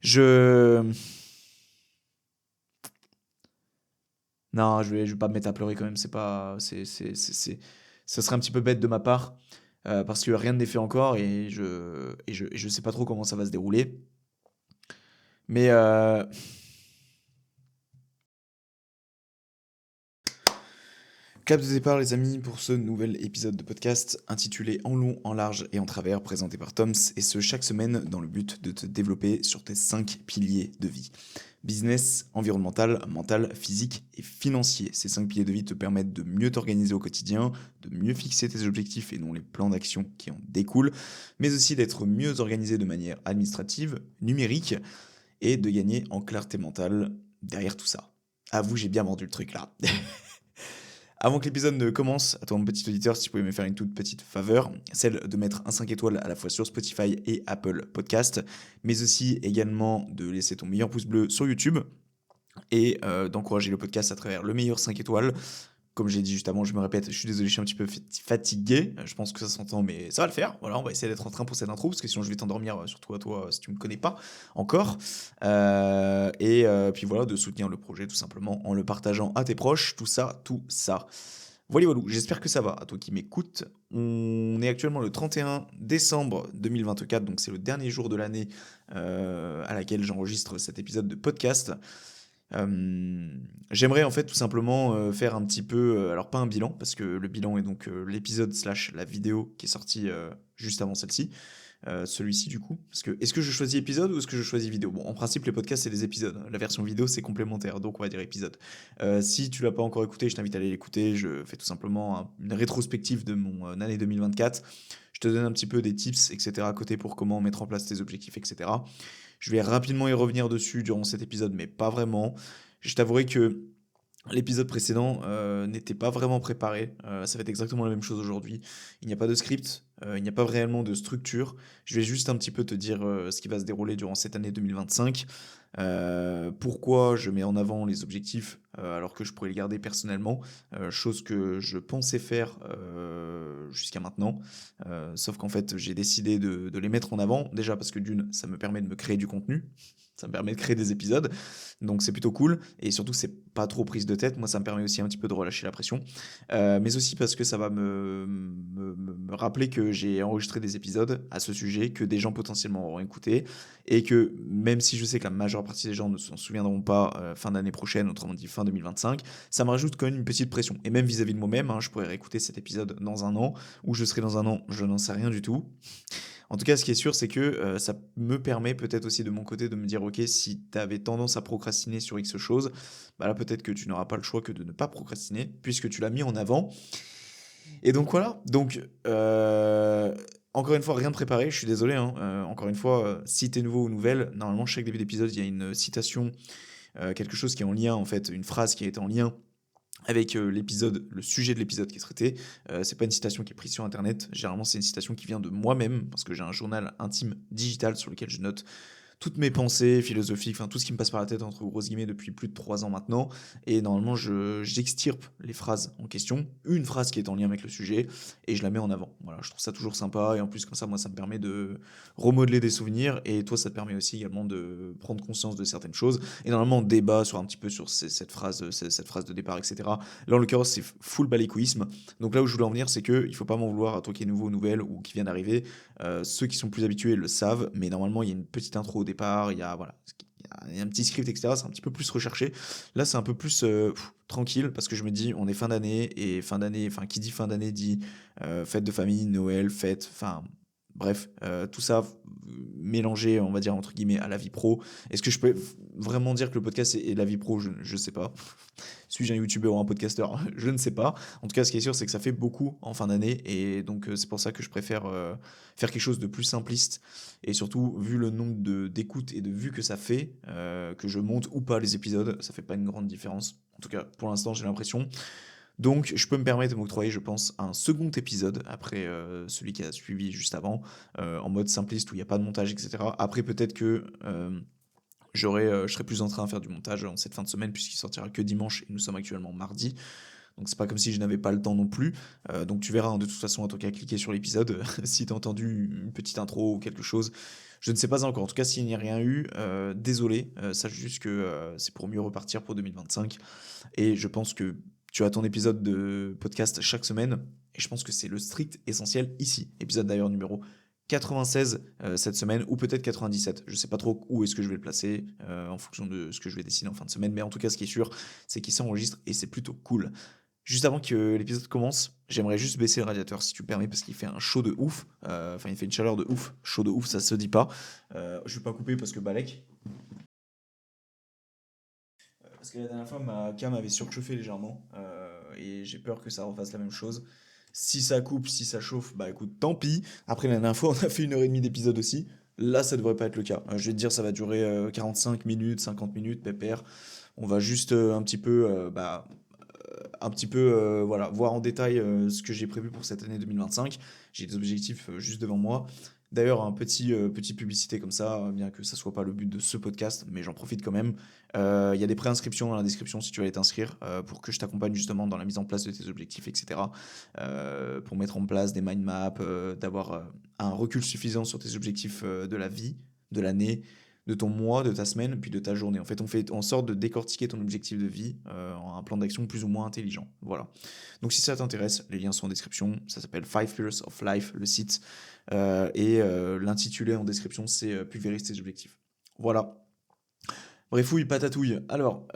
Je non, je vais pas me mettre à pleurer quand même, c'est pas c'est ça serait un petit peu bête de ma part, parce que rien n'est fait encore et je sais pas trop comment ça va se dérouler. Mais, cap de départ les amis pour ce nouvel épisode de podcast intitulé En long, en large et en travers, présenté par Toms, et ce chaque semaine dans le but de te développer sur tes 5 piliers de vie. Business, environnemental, mental, physique et financier. Ces 5 piliers de vie te permettent de mieux t'organiser au quotidien, de mieux fixer tes objectifs et non les plans d'action qui en découlent, mais aussi d'être mieux organisé de manière administrative, numérique, et de gagner en clarté mentale derrière tout ça. Avoue, j'ai bien vendu le truc là. Avant que l'épisode ne commence, à toi mon petit auditeur, si tu pouvais me faire une toute petite faveur, celle de mettre un 5 étoiles à la fois sur Spotify et Apple Podcast, mais aussi également de laisser ton meilleur pouce bleu sur YouTube et d'encourager le podcast à travers le meilleur 5 étoiles. Comme j'ai dit juste avant, je me répète, je suis désolé, je suis un petit peu fatigué. Je pense que ça s'entend, mais ça va le faire. Voilà, on va essayer d'être en train pour cette intro, parce que sinon je vais t'endormir, surtout à toi, si tu me connais pas encore. Puis voilà, de soutenir le projet tout simplement en le partageant à tes proches, tout ça, tout ça. Voilà, voilà, j'espère que ça va, à toi qui m'écoutes. On est actuellement le 31 décembre 2024, donc c'est le dernier jour de l'année à laquelle j'enregistre cet épisode de podcast. J'aimerais en fait tout simplement faire un petit peu, alors pas un bilan, parce que le bilan est donc l'épisode slash la vidéo qui est sortie juste avant celle-ci, celui-ci du coup. Parce que est-ce que je choisis épisode ou est-ce que je choisis vidéo? Bon, en principe les podcasts c'est des épisodes, la version vidéo c'est complémentaire, donc on va dire épisode. Si tu l'as pas encore écouté, je t'invite à aller l'écouter, je fais tout simplement une rétrospective de mon année 2024. Je te donne un petit peu des tips, etc. à côté pour comment mettre en place tes objectifs, etc. Je vais rapidement y revenir dessus durant cet épisode, mais pas vraiment. Je t'avouerai que l'épisode précédent n'était pas vraiment préparé. Ça va être exactement la même chose aujourd'hui. Il n'y a pas de script, il n'y a pas réellement de structure. Je vais juste un petit peu te dire ce qui va se dérouler durant cette année 2025. Pourquoi je mets en avant les objectifs alors que je pourrais les garder personnellement, chose que je pensais faire jusqu'à maintenant. Sauf qu'en fait, j'ai décidé de les mettre en avant. Déjà parce que d'une, ça me permet de me créer du contenu. Ça me permet de créer des épisodes. Donc c'est plutôt cool. Et surtout, c'est pas trop prise de tête. Moi, ça me permet aussi un petit peu de relâcher la pression. Mais aussi parce que ça va me rappeler que j'ai enregistré des épisodes à ce sujet, que des gens potentiellement auront écouté. Et que même si je sais que la majeure partie des gens ne s'en souviendront pas fin d'année prochaine, autrement dit fin 2025, ça me rajoute quand même une petite pression. Et même vis-à-vis de moi-même, hein, je pourrais réécouter cet épisode dans un an, où je serai dans un an, je n'en sais rien du tout. En tout cas, ce qui est sûr, c'est que ça me permet peut-être aussi de mon côté de me dire, ok, si tu avais tendance à procrastiner sur X chose, bah là peut-être que tu n'auras pas le choix que de ne pas procrastiner, puisque tu l'as mis en avant. Et donc voilà, donc encore une fois, rien de préparé, je suis désolé, hein. Encore une fois, si t'es nouveau ou nouvelle, normalement chaque début d'épisode, il y a une citation, quelque chose qui est en lien, en fait, une phrase qui est en lien avec l'épisode, le sujet de l'épisode qui est traité. C'est pas une citation qui est prise sur internet. Généralement, c'est une citation qui vient de moi-même, parce que j'ai un journal intime digital sur lequel je note toutes mes pensées philosophiques, enfin tout ce qui me passe par la tête entre grosses guillemets depuis plus de 3 ans maintenant. Et normalement, j'extirpe les phrases en question, une phrase qui est en lien avec le sujet, et je la mets en avant. Voilà, je trouve ça toujours sympa. Et en plus, comme ça, moi, ça me permet de remodeler des souvenirs. Et toi, ça te permet aussi également de prendre conscience de certaines choses. Et normalement, on débat sur un petit peu sur cette phrase de départ, etc. Là, en l'occurrence, c'est full balécoïsme. Donc là où je voulais en venir, c'est que il faut pas m'en vouloir à toi qui est nouveau, nouvelle ou qui vient d'arriver. Ceux qui sont plus habitués le savent, mais normalement, il y a une petite intro au départ, il y a, voilà, il y a un petit script, etc. C'est un petit peu plus recherché. Là, c'est un peu plus tranquille parce que je me dis, on est fin d'année et fin d'année, enfin, qui dit fin d'année dit fête de famille, Noël, fête, enfin, bref, tout ça mélangé, on va dire, entre guillemets, à la vie pro. Est-ce que je peux vraiment dire que le podcast est la vie pro? Je sais pas. Suis-je un youtubeur ou un podcasteur? Je ne sais pas. En tout cas, ce qui est sûr, c'est que ça fait beaucoup en fin d'année. Et donc, c'est pour ça que je préfère faire quelque chose de plus simpliste. Et surtout, vu le nombre d'écoutes et de vues que ça fait, que je monte ou pas les épisodes, ça fait pas une grande différence. En tout cas, pour l'instant, j'ai l'impression. Donc, je peux me permettre de m'octroyer, je pense, un second épisode après celui qui a suivi juste avant, en mode simpliste où il n'y a pas de montage, etc. Après, peut-être que je serai plus en train de faire du montage en cette fin de semaine puisqu'il sortira que dimanche et nous sommes actuellement mardi. Donc c'est pas comme si je n'avais pas le temps non plus. Donc tu verras, hein, de toute façon, en tout cas, cliquer sur l'épisode si t'as entendu une petite intro ou quelque chose. Je ne sais pas encore. En tout cas, s'il n'y a rien eu, désolé. Sache juste que c'est pour mieux repartir pour 2025. Et je pense que tu as ton épisode de podcast chaque semaine. Et je pense que c'est le strict essentiel ici. Épisode d'ailleurs numéro 96 cette semaine, ou peut-être 97. Je sais pas trop où est-ce que je vais le placer en fonction de ce que je vais décider en fin de semaine. Mais en tout cas, ce qui est sûr, c'est qu'il s'enregistre et c'est plutôt cool. Juste avant que l'épisode commence, j'aimerais juste baisser le radiateur si tu permets, parce qu'il fait un chaud de ouf. Enfin, il fait une chaleur de ouf. Chaud de ouf, ça se dit pas. Je vais pas couper parce que Balek. Parce que la dernière fois, ma cam avait surchauffé légèrement. Et j'ai peur que ça refasse la même chose. Si ça coupe, si ça chauffe, bah écoute, tant pis. Après, la dernière fois, on a fait 1 heure et demie d'épisode aussi. Là, ça devrait pas être le cas. Je vais te dire, ça va durer 45 minutes, 50 minutes, pépère. On va juste un petit peu voilà, voir en détail ce que j'ai prévu pour cette année 2025. J'ai des objectifs juste devant moi. D'ailleurs, un petit publicité comme ça, bien que ça soit pas le but de ce podcast, mais j'en profite quand même. Il y a des préinscriptions dans la description si tu veux aller t'inscrire pour que je t'accompagne justement dans la mise en place de tes objectifs, etc. Pour mettre en place des mind maps, d'avoir un recul suffisant sur tes objectifs de la vie, de l'année, de ton mois, de ta semaine, puis de ta journée. En fait, on fait en sorte de décortiquer ton objectif de vie en un plan d'action plus ou moins intelligent. Voilà. Donc si ça t'intéresse, les liens sont en description. Ça s'appelle 5 Pillars of Life, le site. L'intitulé en description, c'est Pulvérise tes objectifs. Voilà. Bref, oui, patatouille. Alors,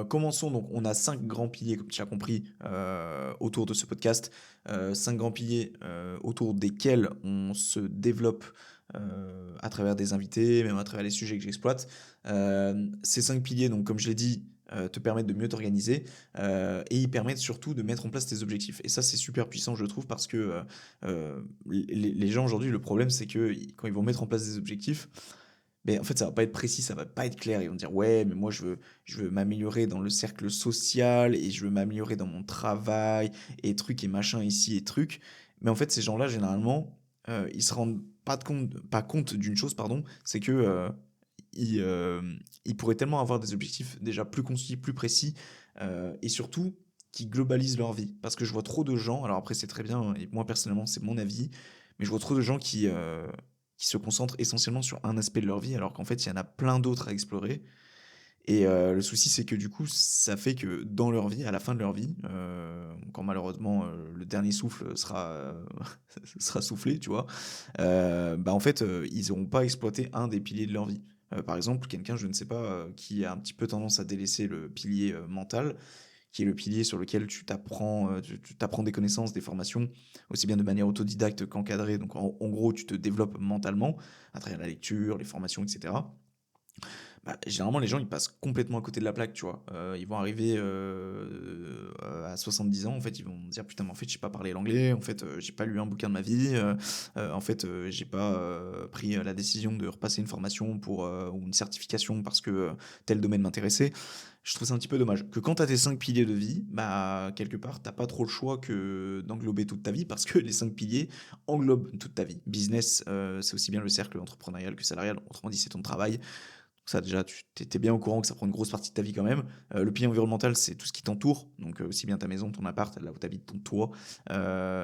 commençons. Donc, on a 5 grands piliers, comme tu l'as compris, autour de ce podcast. 5 grands piliers autour desquels on se développe à travers des invités, même à travers les sujets que j'exploite. Ces 5 piliers, donc, comme je l'ai dit, te permettent de mieux t'organiser et ils permettent surtout de mettre en place tes objectifs. Et ça, c'est super puissant, je trouve, parce que les gens aujourd'hui, le problème, c'est que quand ils vont mettre en place des objectifs, mais en fait, ça va pas être précis, ça va pas être clair. Ils vont dire, ouais, mais moi, je veux m'améliorer dans le cercle social et je veux m'améliorer dans mon travail et trucs et machin ici et trucs. Mais en fait, ces gens-là, généralement, ils se rendent pas compte d'une chose, pardon, c'est que ils, euh, ils pourraient tellement avoir des objectifs déjà plus concis, plus précis et surtout qui globalisent leur vie. Parce que je vois trop de gens, alors après, c'est très bien, hein, et moi, personnellement, c'est mon avis, mais je vois trop de gens qui se concentrent essentiellement sur un aspect de leur vie, alors qu'en fait, il y en a plein d'autres à explorer. Et le souci, c'est que du coup, ça fait que dans leur vie, à la fin de leur vie, quand malheureusement le dernier souffle sera soufflé, tu vois, bah en fait, ils n'auront pas exploité un des piliers de leur vie. Par exemple, quelqu'un, je ne sais pas, qui a un petit peu tendance à délaisser le pilier mental, qui est le pilier sur lequel tu t'apprends des connaissances, des formations, aussi bien de manière autodidacte qu'encadrée. Donc en gros, tu te développes mentalement à travers la lecture, les formations, etc. Bah, généralement, les gens, ils passent complètement à côté de la plaque, tu vois. Ils vont arriver à 70 ans, en fait, ils vont me dire, putain, mais en fait, je sais pas parler l'anglais, en fait, j'ai pas lu un bouquin de ma vie, en fait, j'ai pas pris la décision de repasser une formation ou une certification parce que tel domaine m'intéressait. Je trouve ça un petit peu dommage. Que quand tu as tes 5 piliers de vie, bah, quelque part, t'as pas trop le choix que d'englober toute ta vie parce que les 5 piliers englobent toute ta vie. Business, c'est aussi bien le cercle entrepreneurial que salarial, autrement dit, c'est ton travail. Ça, déjà, tu étais bien au courant que ça prend une grosse partie de ta vie quand même. Le pilier environnemental, c'est tout ce qui t'entoure, donc aussi bien ta maison, ton appart, là où tu habites, ton toit,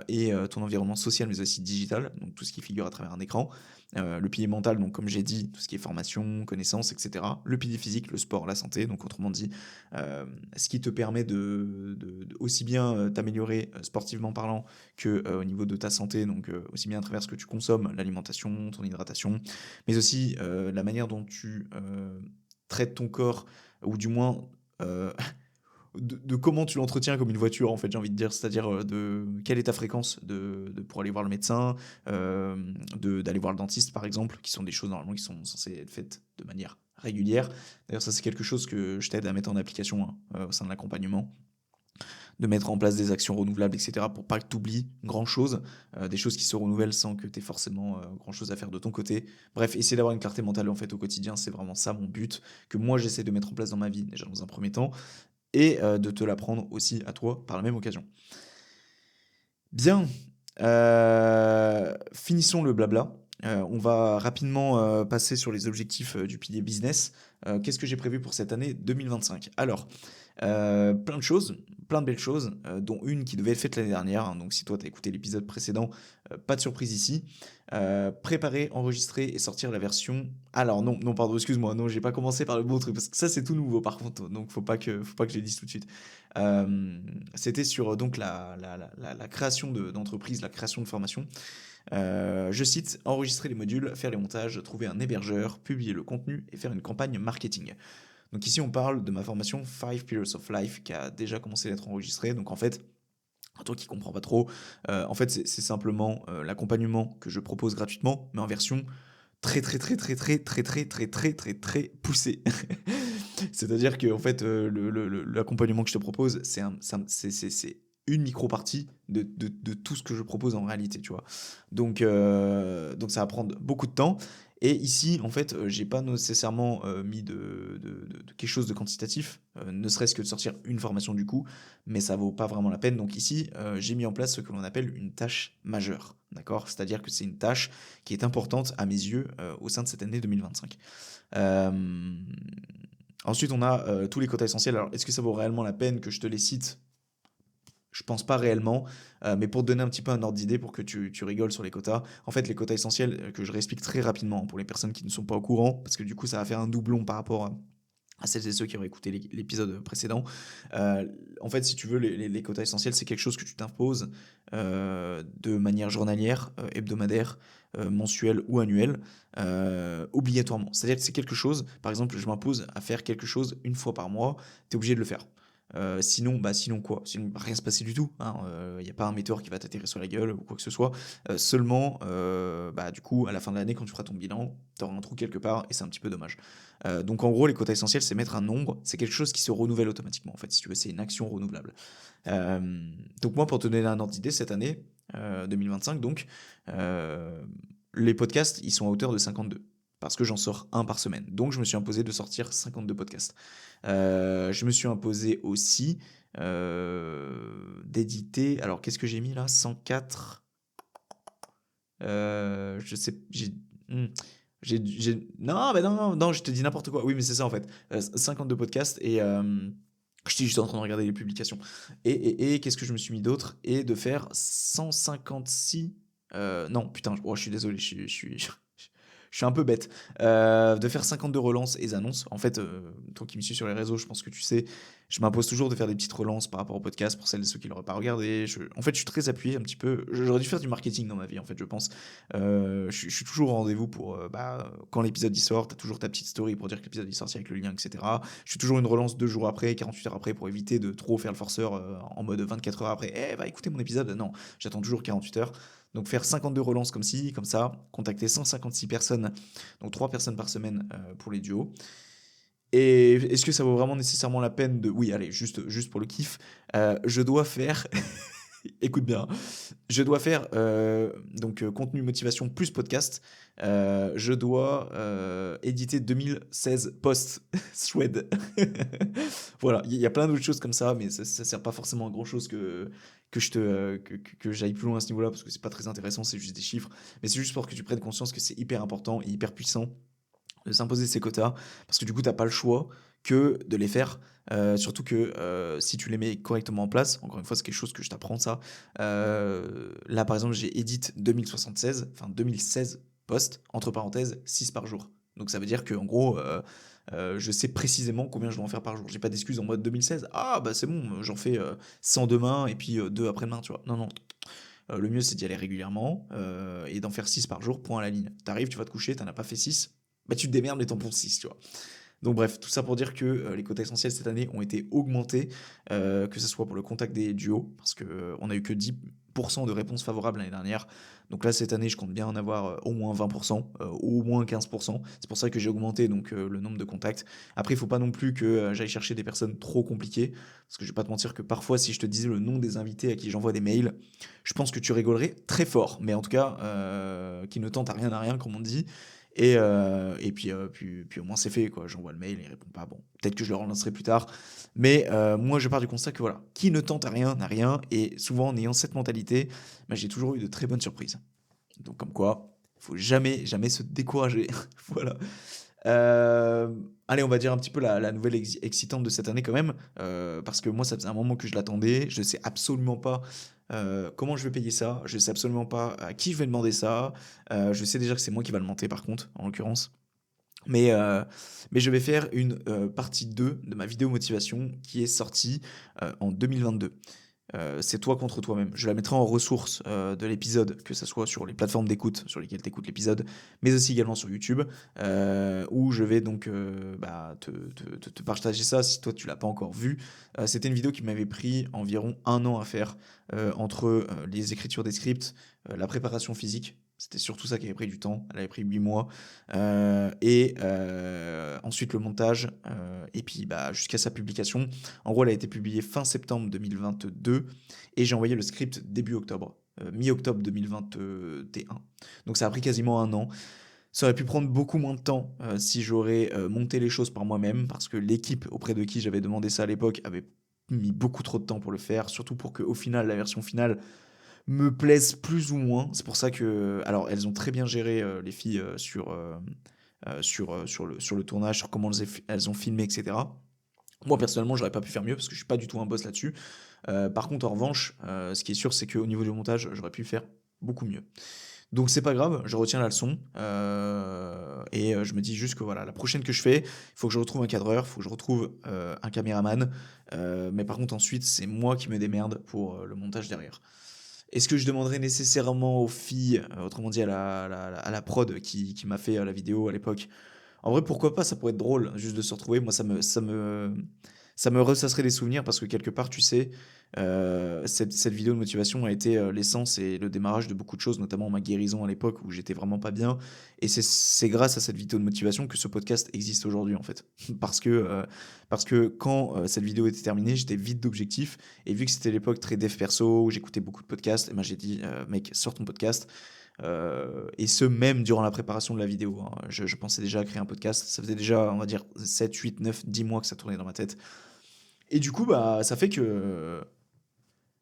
et ton environnement social, mais aussi digital, donc tout ce qui figure à travers un écran. Le pilier mental, donc comme j'ai dit, tout ce qui est formation, connaissances, etc. Le pilier physique, le sport, la santé, donc autrement dit, ce qui te permet de aussi bien t'améliorer sportivement parlant que au niveau de ta santé, donc aussi bien à travers ce que tu consommes, l'alimentation, ton hydratation, mais aussi la manière dont tu traites ton corps, ou du moins euh, de comment tu l'entretiens comme une voiture, en fait, j'ai envie de dire, c'est-à-dire de quelle est ta fréquence pour aller voir le médecin, d'aller voir le dentiste, par exemple, qui sont des choses normalement qui sont censées être faites de manière régulière. D'ailleurs, ça, c'est quelque chose que je t'aide à mettre en application au sein de l'accompagnement, de mettre en place des actions renouvelables, etc., pour pas que tu oublies grand-chose, des choses qui se renouvellent sans que tu aies forcément grand-chose à faire de ton côté. Bref, essayer d'avoir une clarté mentale en fait au quotidien, c'est vraiment ça mon but, que moi j'essaie de mettre en place dans ma vie, déjà dans un premier temps, et de te l'apprendre aussi à toi par la même occasion. Bien, finissons le blabla. On va rapidement passer sur les objectifs du pilier business. Qu'est-ce que j'ai prévu pour cette année 2025? Alors, plein de choses, plein de belles choses, dont une qui devait être faite l'année dernière, hein. Donc si toi tu as écouté l'épisode précédent, pas de surprise ici. Préparer, enregistrer et sortir la version. Alors non, non, pardon, excuse-moi, non, j'ai pas commencé par le bon truc, parce que ça c'est tout nouveau par contre, donc faut pas que je le dise tout de suite. C'était sur donc la création d'entreprise, la création de formation. Je cite, enregistrer les modules, faire les montages, trouver un hébergeur, publier le contenu et faire une campagne marketing. Donc ici, on parle de ma formation 5 Pillars of Life qui a déjà commencé d'être enregistrée. Donc en fait, toi qui comprends pas trop, en fait, c'est simplement l'accompagnement que je propose gratuitement, mais en version très très très très très très très très très très très poussée. C'est-à-dire que en fait, l'accompagnement que je te propose, c'est une micro-partie de tout ce que je propose en réalité, tu vois. Donc ça va prendre beaucoup de temps. Et ici, en fait, j'ai pas nécessairement mis de quelque chose de quantitatif, ne serait-ce que de sortir une formation du coup, mais ça vaut pas vraiment la peine. Donc ici, j'ai mis en place ce que l'on appelle une tâche majeure, d'accord? C'est-à-dire que c'est une tâche qui est importante à mes yeux au sein de cette année 2025. Euh, Ensuite, on a tous les quotas essentiels. Alors, est-ce que ça vaut réellement la peine que je te les cite? Je pense pas réellement, mais pour te donner un petit peu un ordre d'idée, pour que tu rigoles sur les quotas. En fait, les quotas essentiels, que je réexplique très rapidement pour les personnes qui ne sont pas au courant, parce que du coup, ça va faire un doublon par rapport à celles et ceux qui auraient écouté l'épisode précédent. Euh, En fait, si tu veux, les quotas essentiels, c'est quelque chose que tu t'imposes de manière journalière, hebdomadaire, mensuelle ou annuelle, obligatoirement. C'est-à-dire que c'est quelque chose, par exemple, je m'impose à faire quelque chose une fois par mois, tu es obligé de le faire. Sinon quoi? Sinon, va rien se passer du tout, hein. Y a pas un météore qui va t'atterrir sur la gueule ou quoi que ce soit. Seulement, du coup, à la fin de l'année, quand tu feras ton bilan, tu auras un trou quelque part et c'est un petit peu dommage. Donc en gros, les quotas essentiels, c'est mettre un nombre, c'est quelque chose qui se renouvelle automatiquement. En fait, si tu veux, c'est une action renouvelable. Donc moi, pour te donner un ordre d'idée, cette année 2025, donc, euh, les podcasts, ils sont à hauteur de 52. Parce que j'en sors un par semaine. Donc je me suis imposé de sortir 52 podcasts. Je me suis imposé aussi d'éditer. Alors qu'est-ce que j'ai mis là? 104. Je sais. Hmm, non, non, non, non, je te dis n'importe quoi. Oui, mais c'est ça en fait. 52 podcasts et je suis juste en train de regarder les publications. Et qu'est-ce que je me suis mis d'autre? Et de faire 156. Non, putain, je suis désolé, je suis un peu bête. De faire 52 relances et annonces. En fait, toi qui me suis sur les réseaux, je pense que tu sais, je m'impose toujours de faire des petites relances par rapport au podcast pour celles et ceux qui ne l'auraient pas regardé. En fait, je suis très appuyé un petit peu. J'aurais dû faire du marketing dans ma vie, en fait, je pense. Je suis toujours au rendez-vous pour quand l'épisode y sort, t'as toujours ta petite story pour dire que l'épisode est sorti avec le lien, etc. Je suis toujours une relance 2 jours après, 48 heures après pour éviter de trop faire le forceur en mode 24 heures après. Eh, va écouter mon épisode. Non, j'attends toujours 48 heures. Donc faire 52 relances comme ci, comme ça, contacter 156 personnes, donc 3 personnes par semaine pour les duos. Et est-ce que ça vaut vraiment nécessairement la peine de... Oui, allez, juste pour le kiff, je dois faire... Écoute bien, je dois faire contenu motivation plus podcast. Je dois éditer 2016 posts Shred. Voilà, il y a plein d'autres choses comme ça, mais ça sert pas forcément à grand chose que j'aille plus loin à ce niveau-là parce que c'est pas très intéressant, c'est juste des chiffres. Mais c'est juste pour que tu prennes conscience que c'est hyper important et hyper puissant de s'imposer ces quotas, parce que du coup, t'as pas le choix que de les faire. Surtout que si tu les mets correctement en place, encore une fois, c'est quelque chose que je t'apprends ça. Là, par exemple, j'ai edit 2016 posts, entre parenthèses, 6 par jour. Donc ça veut dire que en gros, je sais précisément combien je dois en faire par jour. J'ai pas d'excuse en mode 2016. Ah bah c'est bon, j'en fais 100 demain et puis 2 après-demain, tu vois. Non, non. Le mieux, c'est d'y aller régulièrement et d'en faire 6 par jour, point à la ligne. T'arrives, tu vas te coucher, t'en as pas fait 6, bah tu te démerdes et t'en ponces 6, tu vois. Donc bref, tout ça pour dire que les quotas essentiels cette année ont été augmentés, que ce soit pour le contact des duos, parce qu'on a eu que 10% de réponses favorables l'année dernière. Donc là, cette année, je compte bien en avoir au moins 20%, au moins 15%. C'est pour ça que j'ai augmenté donc, le nombre de contacts. Après, il ne faut pas non plus que j'aille chercher des personnes trop compliquées, parce que je ne vais pas te mentir que parfois, si je te disais le nom des invités à qui j'envoie des mails, je pense que tu rigolerais très fort. Mais en tout cas, qui ne tente à rien, comme on dit. Et puis au moins c'est fait, quoi. J'envoie le mail, il répond pas. Bon, peut-être que je le relancerai plus tard. Mais moi, je pars du constat que voilà, qui ne tente à rien n'a rien. Et souvent, en ayant cette mentalité, bah, j'ai toujours eu de très bonnes surprises. Donc, comme quoi, faut jamais, jamais se décourager. Voilà. Allez, on va dire un petit peu la nouvelle excitante de cette année quand même, parce que moi, ça faisait un moment que je l'attendais. Je sais absolument pas comment je vais payer ça. Je sais absolument pas à qui je vais demander ça. Je sais déjà que c'est moi qui va le monter par contre, en l'occurrence. Mais, euh, mais je vais faire une partie 2 de ma vidéo motivation qui est sortie en 2022. C'est toi contre toi-même. Je la mettrai en ressources de l'épisode, que ce soit sur les plateformes d'écoute sur lesquelles tu écoutes l'épisode, mais aussi également sur YouTube, où je vais donc te partager ça si toi tu l'as pas encore vu. C'était une vidéo qui m'avait pris environ un an à faire, entre les écritures des scripts, la préparation physique. C'était surtout ça qui avait pris du temps. Elle avait pris 8 mois. Et ensuite le montage, et puis jusqu'à sa publication. En gros, elle a été publiée fin septembre 2022 et j'ai envoyé le script début octobre, mi-octobre 2021. Donc ça a pris quasiment un an. Ça aurait pu prendre beaucoup moins de temps si j'aurais monté les choses par moi-même, parce que l'équipe auprès de qui j'avais demandé ça à l'époque avait mis beaucoup trop de temps pour le faire, surtout pour qu'au final, la version finale me plaise plus ou moins. C'est pour ça que... Alors, elles ont très bien géré, les filles, sur le tournage, sur comment elles ont filmé, etc. Moi, personnellement, j'aurais pas pu faire mieux parce que je suis pas du tout un boss là-dessus. Par contre, en revanche, ce qui est sûr, c'est qu'au niveau du montage, j'aurais pu faire beaucoup mieux. Donc c'est pas grave, je retiens la leçon, et je me dis juste que voilà, la prochaine que je fais, il faut que je retrouve un cadreur, il faut que je retrouve un caméraman, mais par contre ensuite c'est moi qui me démerde pour le montage derrière. Est-ce que je demanderais nécessairement aux filles, autrement dit à la prod qui m'a fait la vidéo à l'époque? En vrai, pourquoi pas, ça pourrait être drôle juste de se retrouver. Moi, ça me ressasserait des souvenirs parce que quelque part, tu sais, cette vidéo de motivation a été l'essence et le démarrage de beaucoup de choses, notamment ma guérison à l'époque où j'étais vraiment pas bien. Et c'est grâce à cette vidéo de motivation que ce podcast existe aujourd'hui, en fait. Parce que quand cette vidéo était terminée, j'étais vide d'objectifs. Et vu que c'était l'époque très dev perso, où j'écoutais beaucoup de podcasts, et ben j'ai dit, mec, sors ton podcast. Et ce, même durant la préparation de la vidéo, hein. Je pensais déjà à créer un podcast. Ça faisait déjà, on va dire, 7, 8, 9, 10 mois que ça tournait dans ma tête. Et du coup, ça fait que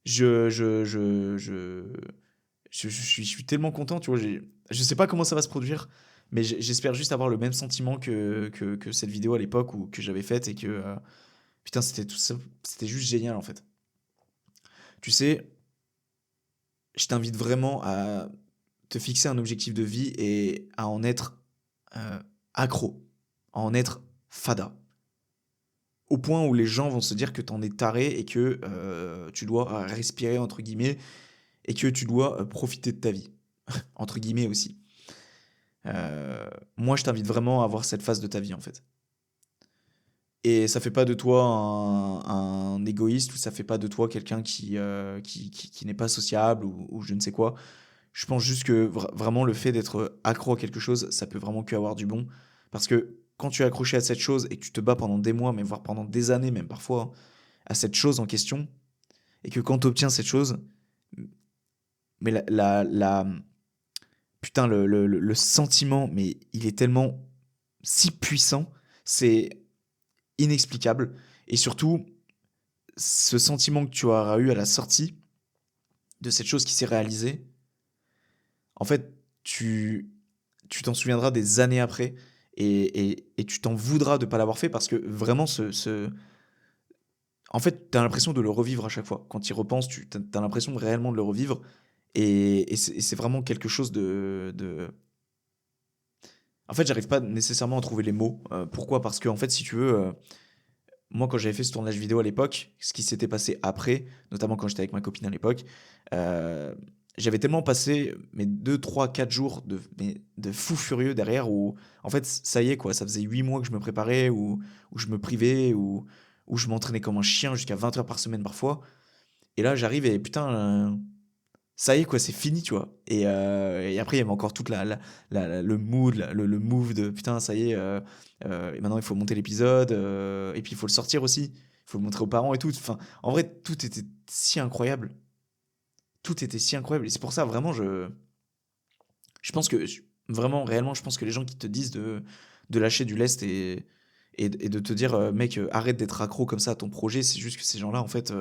je, je, je, je, je suis tellement content, tu vois. Je sais pas comment ça va se produire, mais j'espère juste avoir le même sentiment que cette vidéo à l'époque que j'avais faite et que, putain, c'était tout ça, c'était juste génial en fait. Tu sais, je t'invite vraiment à te fixer un objectif de vie et à en être euh, accro, à en être fada. Au point où les gens vont se dire que t'en es taré et que tu dois respirer, entre guillemets, et que tu dois profiter de ta vie, entre guillemets aussi. Moi, je t'invite vraiment à avoir cette phase de ta vie, en fait. Et ça fait pas de toi un égoïste, ou ça fait pas de toi quelqu'un qui n'est pas sociable, ou je ne sais quoi. Je pense juste que vraiment le fait d'être accro à quelque chose, ça peut vraiment que avoir du bon. Parce que quand tu es accroché à cette chose et que tu te bats pendant des mois, mais voire pendant des années, même parfois, hein, à cette chose en question, et que quand tu obtiens cette chose, mais putain, le sentiment, mais il est tellement si puissant, c'est inexplicable. Et surtout, ce sentiment que tu auras eu à la sortie de cette chose qui s'est réalisée, en fait, tu t'en souviendras des années après et tu t'en voudras de ne pas l'avoir fait parce que vraiment, en fait, tu as l'impression de le revivre à chaque fois. Quand tu y repenses, tu as l'impression réellement de le revivre et c'est vraiment quelque chose de... En fait, j'arrive pas nécessairement à trouver les mots. Pourquoi? Parce que, en fait, si tu veux, moi, quand j'avais fait ce tournage vidéo à l'époque, ce qui s'était passé après, notamment quand j'étais avec ma copine à l'époque, euh, j'avais tellement passé mes 2, 3, 4 jours de fou furieux derrière où, en fait, ça y est, quoi, ça faisait 8 mois que je me préparais, où je me privais, où je m'entraînais comme un chien jusqu'à 20 heures par semaine parfois. Et là, j'arrive et putain, ça y est, quoi, c'est fini, tu vois. Et après, il y avait encore toute le mood, le move de putain, ça y est, et maintenant il faut monter l'épisode, et puis il faut le sortir aussi. Il faut le montrer aux parents et tout. Enfin, en vrai, tout était si incroyable. Tout était si incroyable. Et c'est pour ça, vraiment, je pense que, vraiment, réellement, je pense que les gens qui te disent de lâcher du lest et de te dire, mec, arrête d'être accro comme ça à ton projet, c'est juste que ces gens-là, en fait,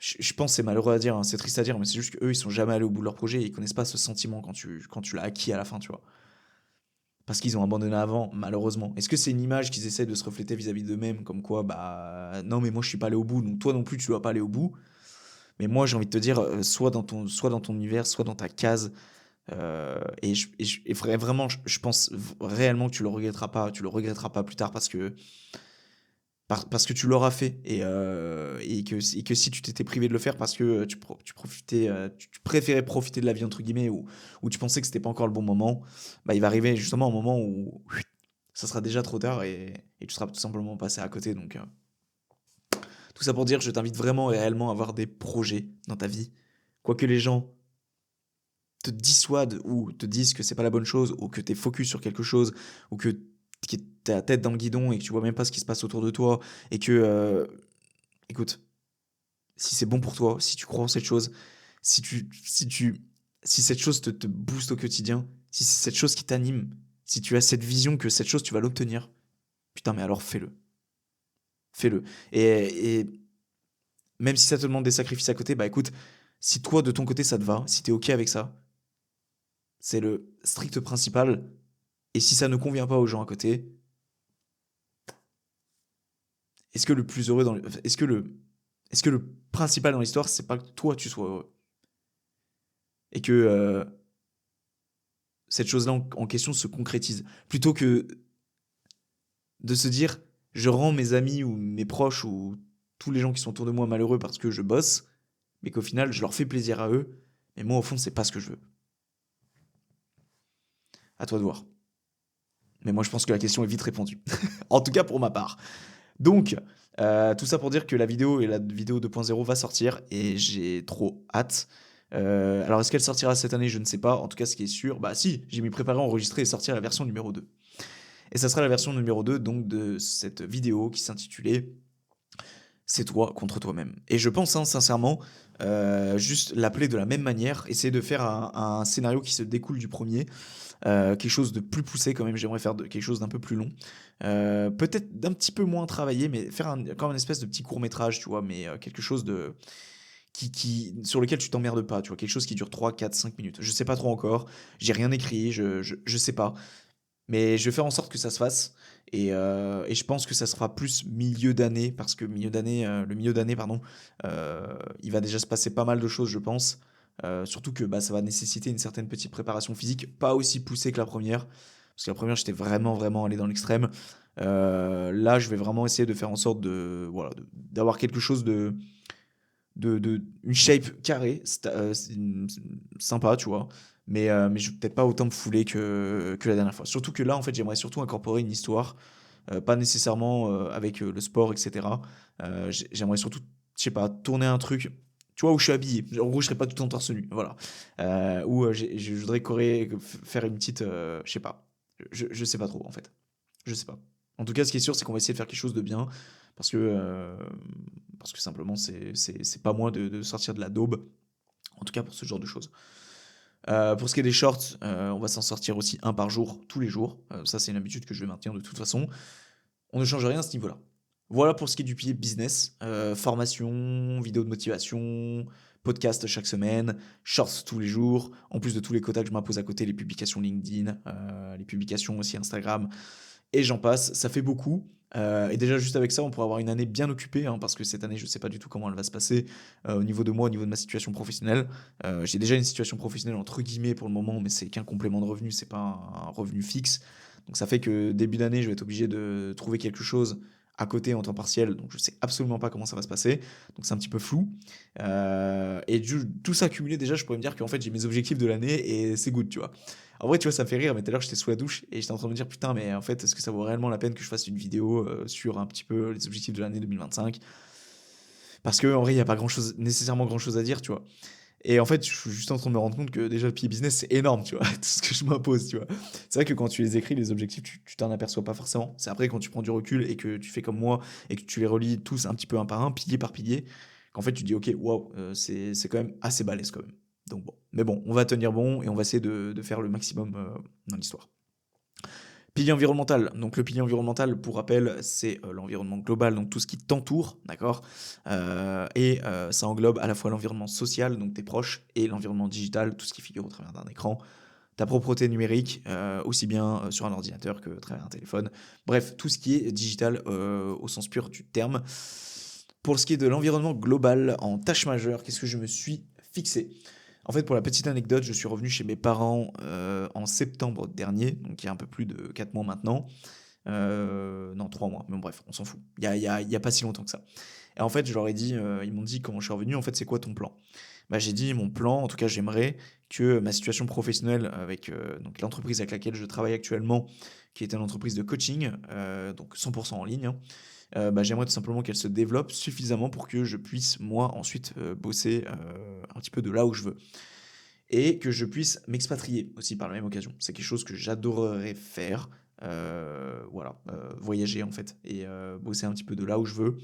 je pense que c'est malheureux à dire, hein, c'est triste à dire, mais c'est juste qu'eux, ils sont jamais allés au bout de leur projet et ils connaissent pas ce sentiment quand tu l'as acquis à la fin, tu vois. Parce qu'ils ont abandonné avant, malheureusement. Est-ce que c'est une image qu'ils essaient de se refléter vis-à-vis d'eux-mêmes, comme quoi, bah, non, mais moi, je suis pas allé au bout, donc toi non plus, tu dois pas aller au bout. Mais moi, j'ai envie de te dire, soit dans ton univers, soit dans ta case. Vraiment, je pense réellement que tu le regretteras pas plus tard parce que tu l'auras fait et que si tu t'étais privé de le faire parce que tu profitais, tu préférais profiter de la vie entre guillemets ou tu pensais que c'était pas encore le bon moment, bah il va arriver justement un moment où ça sera déjà trop tard et tu seras tout simplement passé à côté. Donc tout ça pour dire, je t'invite vraiment et réellement à avoir des projets dans ta vie. Quoi que les gens te dissuadent ou te disent que c'est pas la bonne chose ou que tu es focus sur quelque chose ou que tu as la tête dans le guidon et que tu vois même pas ce qui se passe autour de toi et que écoute, si c'est bon pour toi, si tu crois en cette chose, si tu si tu si cette chose te booste au quotidien, si c'est cette chose qui t'anime, si tu as cette vision que cette chose tu vas l'obtenir, putain mais alors fais-le. Fais-le. Et même si ça te demande des sacrifices à côté, bah écoute, si toi de ton côté ça te va, si t'es ok avec ça, c'est le strict principal. Et si ça ne convient pas aux gens à côté, est-ce que le plus heureux dans est-ce que le principal dans l'histoire, c'est pas que toi tu sois heureux et que cette chose-là en question se concrétise plutôt que de se dire je rends mes amis ou mes proches ou tous les gens qui sont autour de moi malheureux parce que je bosse, mais qu'au final je leur fais plaisir à eux, mais moi au fond c'est pas ce que je veux. À toi de voir. Mais moi je pense que la question est vite répondue. En tout cas pour ma part. Donc, tout ça pour dire que la vidéo et la vidéo 2.0 va sortir et j'ai trop hâte. Alors, est-ce qu'elle sortira cette année? Je ne sais pas. En tout cas, ce qui est sûr, bah si, j'ai m'y préparé à enregistrer et sortir la version numéro 2. Et ça sera la version numéro 2 donc de cette vidéo qui s'intitulait C'est toi contre toi-même. Et je pense, hein, sincèrement, juste l'appeler de la même manière, essayer de faire un scénario qui se découle du premier, quelque chose de plus poussé quand même, j'aimerais faire quelque chose d'un peu plus long. Peut-être d'un petit peu moins travaillé, mais faire comme une espèce de petit court métrage, tu vois, mais quelque chose de sur lequel tu t'emmerdes pas, tu vois, quelque chose qui dure 3 4 5 minutes. Je sais pas trop encore, j'ai rien écrit, je sais pas, mais je vais faire en sorte que ça se fasse. Et je pense que ça sera plus milieu d'année, parce que le milieu d'année, pardon, il va déjà se passer pas mal de choses, je pense. Surtout que bah, ça va nécessiter une certaine petite préparation physique, pas aussi poussée que la première, parce que la première, j'étais vraiment, vraiment allé dans l'extrême. Là, je vais vraiment essayer de faire en sorte voilà, d'avoir quelque chose une shape carrée, sympa, tu vois. Mais je vais peut-être pas autant me fouler que la dernière fois. Surtout que là, en fait, j'aimerais surtout incorporer une histoire, pas nécessairement avec le sport, etc. J'aimerais surtout, je sais pas, tourner un truc, tu vois, où je suis habillé. En gros, je serais pas tout le temps torse nu, voilà. Où je voudrais faire une petite, je sais pas. Je sais pas trop, en fait. Je sais pas. En tout cas, ce qui est sûr, c'est qu'on va essayer de faire quelque chose de bien, parce que, euh, parce que simplement, c'est pas moi de sortir de la daube, en tout cas pour ce genre de choses. Pour ce qui est des shorts, on va s'en sortir aussi un par jour, tous les jours. Ça, c'est une habitude que je vais maintenir de toute façon. On ne change rien à ce niveau-là. Voilà pour ce qui est du pied business. Formation, vidéo de motivation, podcast chaque semaine, shorts tous les jours, en plus de tous les quotas que je m'impose à côté, les publications LinkedIn, les publications aussi Instagram, et j'en passe. Ça fait beaucoup. Et déjà, juste avec ça, on pourrait avoir une année bien occupée, hein, parce que cette année, je ne sais pas du tout comment elle va se passer au niveau de moi, au niveau de ma situation professionnelle. J'ai déjà une situation professionnelle entre guillemets pour le moment, mais c'est qu'un complément de revenu, c'est pas un revenu fixe. Donc ça fait que début d'année, je vais être obligé de trouver quelque chose à côté en temps partiel, donc je sais absolument pas comment ça va se passer, donc c'est un petit peu flou. Tout ça cumulé, déjà, je pourrais me dire qu'en fait j'ai mes objectifs de l'année et c'est good, tu vois. En vrai, tu vois, ça me fait rire, mais tout à l'heure, j'étais sous la douche et j'étais en train de me dire, putain, mais en fait, est-ce que ça vaut réellement la peine que je fasse une vidéo sur un petit peu les objectifs de l'année 2025? Parce que en vrai, il n'y a pas nécessairement grand-chose à dire, tu vois. Et en fait, je suis juste en train de me rendre compte que déjà, le pied business, c'est énorme, tu vois, tout ce que je m'impose, tu vois. C'est vrai que quand tu les écris, les objectifs, tu t'en aperçois pas forcément. C'est après quand tu prends du recul et que tu fais comme moi et que tu les relis tous un petit peu un par un, pilier par pilier, qu'en fait, tu dis, ok, waouh, c'est quand même assez balèze quand même. Donc bon. Mais bon, on va tenir bon et on va essayer de faire le maximum dans l'histoire. Pilier environnemental. Donc le pilier environnemental, pour rappel, c'est l'environnement global, donc tout ce qui t'entoure, d'accord. Ça englobe à la fois l'environnement social, donc tes proches, et l'environnement digital, tout ce qui figure au travers d'un écran, ta propreté numérique, aussi bien sur un ordinateur que à travers un téléphone. Bref, tout ce qui est digital au sens pur du terme. Pour ce qui est de l'environnement global, en tâche majeure, qu'est-ce que je me suis fixé? En fait, pour la petite anecdote, je suis revenu chez mes parents en septembre dernier, donc il y a un peu plus de 4 mois maintenant. Non, 3 mois, mais bon, bref, on s'en fout. Il y a pas si longtemps que ça. Et en fait, je leur ai dit, ils m'ont dit quand je suis revenu, en fait, c'est quoi ton plan? Bah, j'ai dit, mon plan, en tout cas, j'aimerais que ma situation professionnelle avec donc l'entreprise avec laquelle je travaille actuellement, qui est une entreprise de coaching, donc 100% en ligne, hein, bah, j'aimerais tout simplement qu'elle se développe suffisamment pour que je puisse, moi, ensuite bosser un petit peu de là où je veux. Et que je puisse m'expatrier aussi par la même occasion. C'est quelque chose que j'adorerais faire. Voilà, voyager en fait et bosser un petit peu de là où je veux.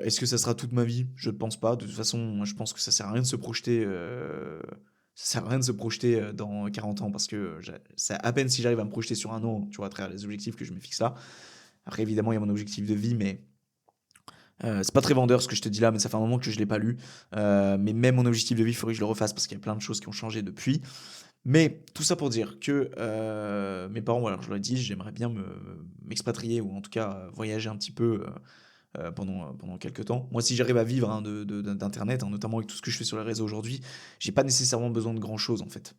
Est-ce que ça sera toute ma vie? Je ne pense pas. De toute façon, moi, je pense que ça sert à rien de se projeter. Ça sert à rien de se projeter dans 40 ans parce que c'est à peine si j'arrive à me projeter sur un an, tu vois, à travers les objectifs que je me fixe là. Après, évidemment, il y a mon objectif de vie, mais c'est pas très vendeur ce que je te dis là, mais ça fait un moment que je l'ai pas lu. Mais même mon objectif de vie, il faudrait que je le refasse parce qu'il y a plein de choses qui ont changé depuis. Mais tout ça pour dire que mes parents, voilà, je leur ai dit, j'aimerais bien m'expatrier ou en tout cas voyager un petit peu pendant quelques temps. Moi, si j'arrive à vivre hein, d'Internet, hein, notamment avec tout ce que je fais sur les réseaux aujourd'hui, j'ai pas nécessairement besoin de grand chose en fait.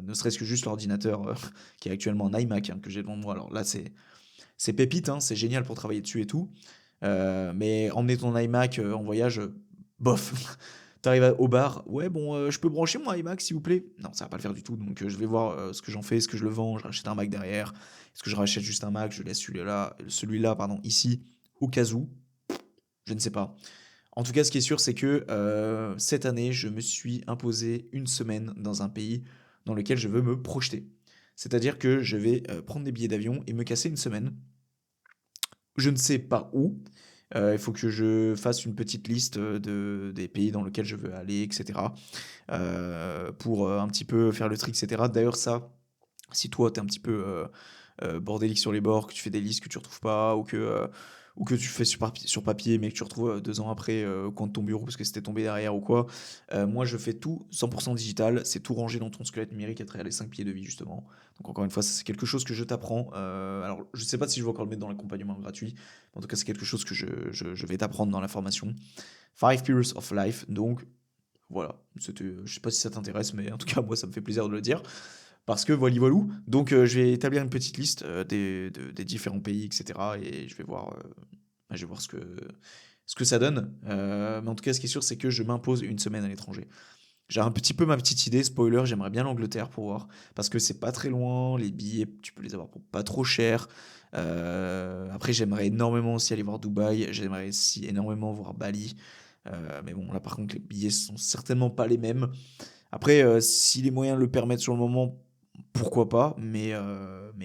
Ne serait-ce que juste l'ordinateur qui est actuellement un iMac hein, que j'ai devant moi. Alors là, c'est pépite, hein, c'est génial pour travailler dessus et tout. Mais emmener ton iMac en voyage, bof. T'arrives au bar, ouais, bon, je peux brancher mon iMac s'il vous plaît? Non, ça va pas le faire du tout. Donc, je vais voir ce que j'en fais, ce que je le vends, je rachète un Mac derrière. Est-ce que je rachète juste un Mac? Je laisse celui-là, pardon, ici, au cas où. Je ne sais pas. En tout cas, ce qui est sûr, c'est que cette année, je me suis imposé une semaine dans un pays dans lequel je veux me projeter. C'est-à-dire que je vais prendre des billets d'avion et me casser une semaine je ne sais pas où. Il faut que je fasse une petite liste des pays dans lesquels je veux aller, etc. Pour un petit peu faire le tri, etc. D'ailleurs, ça, si toi, tu es un petit peu bordélique sur les bords, que tu fais des listes que tu retrouves pas, ou que tu fais sur papier, mais que tu retrouves 2 ans après au coin de ton bureau parce que c'était tombé derrière ou quoi, moi, je fais tout 100% digital. C'est tout rangé dans ton squelette numérique à travers les 5 piliers de vie, justement. Donc, encore une fois, ça, c'est quelque chose que je t'apprends. Alors, je sais pas si je vais encore le mettre dans l'accompagnement gratuit. Mais en tout cas, c'est quelque chose que je vais t'apprendre dans la formation. Five Pillars of Life. Donc, voilà. Je sais pas si ça t'intéresse, mais en tout cas, moi, ça me fait plaisir de le dire. Parce que voilà, voilou. Donc, je vais établir une petite liste des différents pays, etc. Et je vais voir ce que ça donne. Mais en tout cas, ce qui est sûr, c'est que je m'impose une semaine à l'étranger. J'ai un petit peu ma petite idée, spoiler, j'aimerais bien l'Angleterre pour voir, parce que c'est pas très loin, les billets, tu peux les avoir pour pas trop cher. Après, j'aimerais énormément aussi aller voir Dubaï, j'aimerais aussi énormément voir Bali. Mais bon, là par contre, les billets sont certainement pas les mêmes. Après, si les moyens le permettent sur le moment, pourquoi pas, mais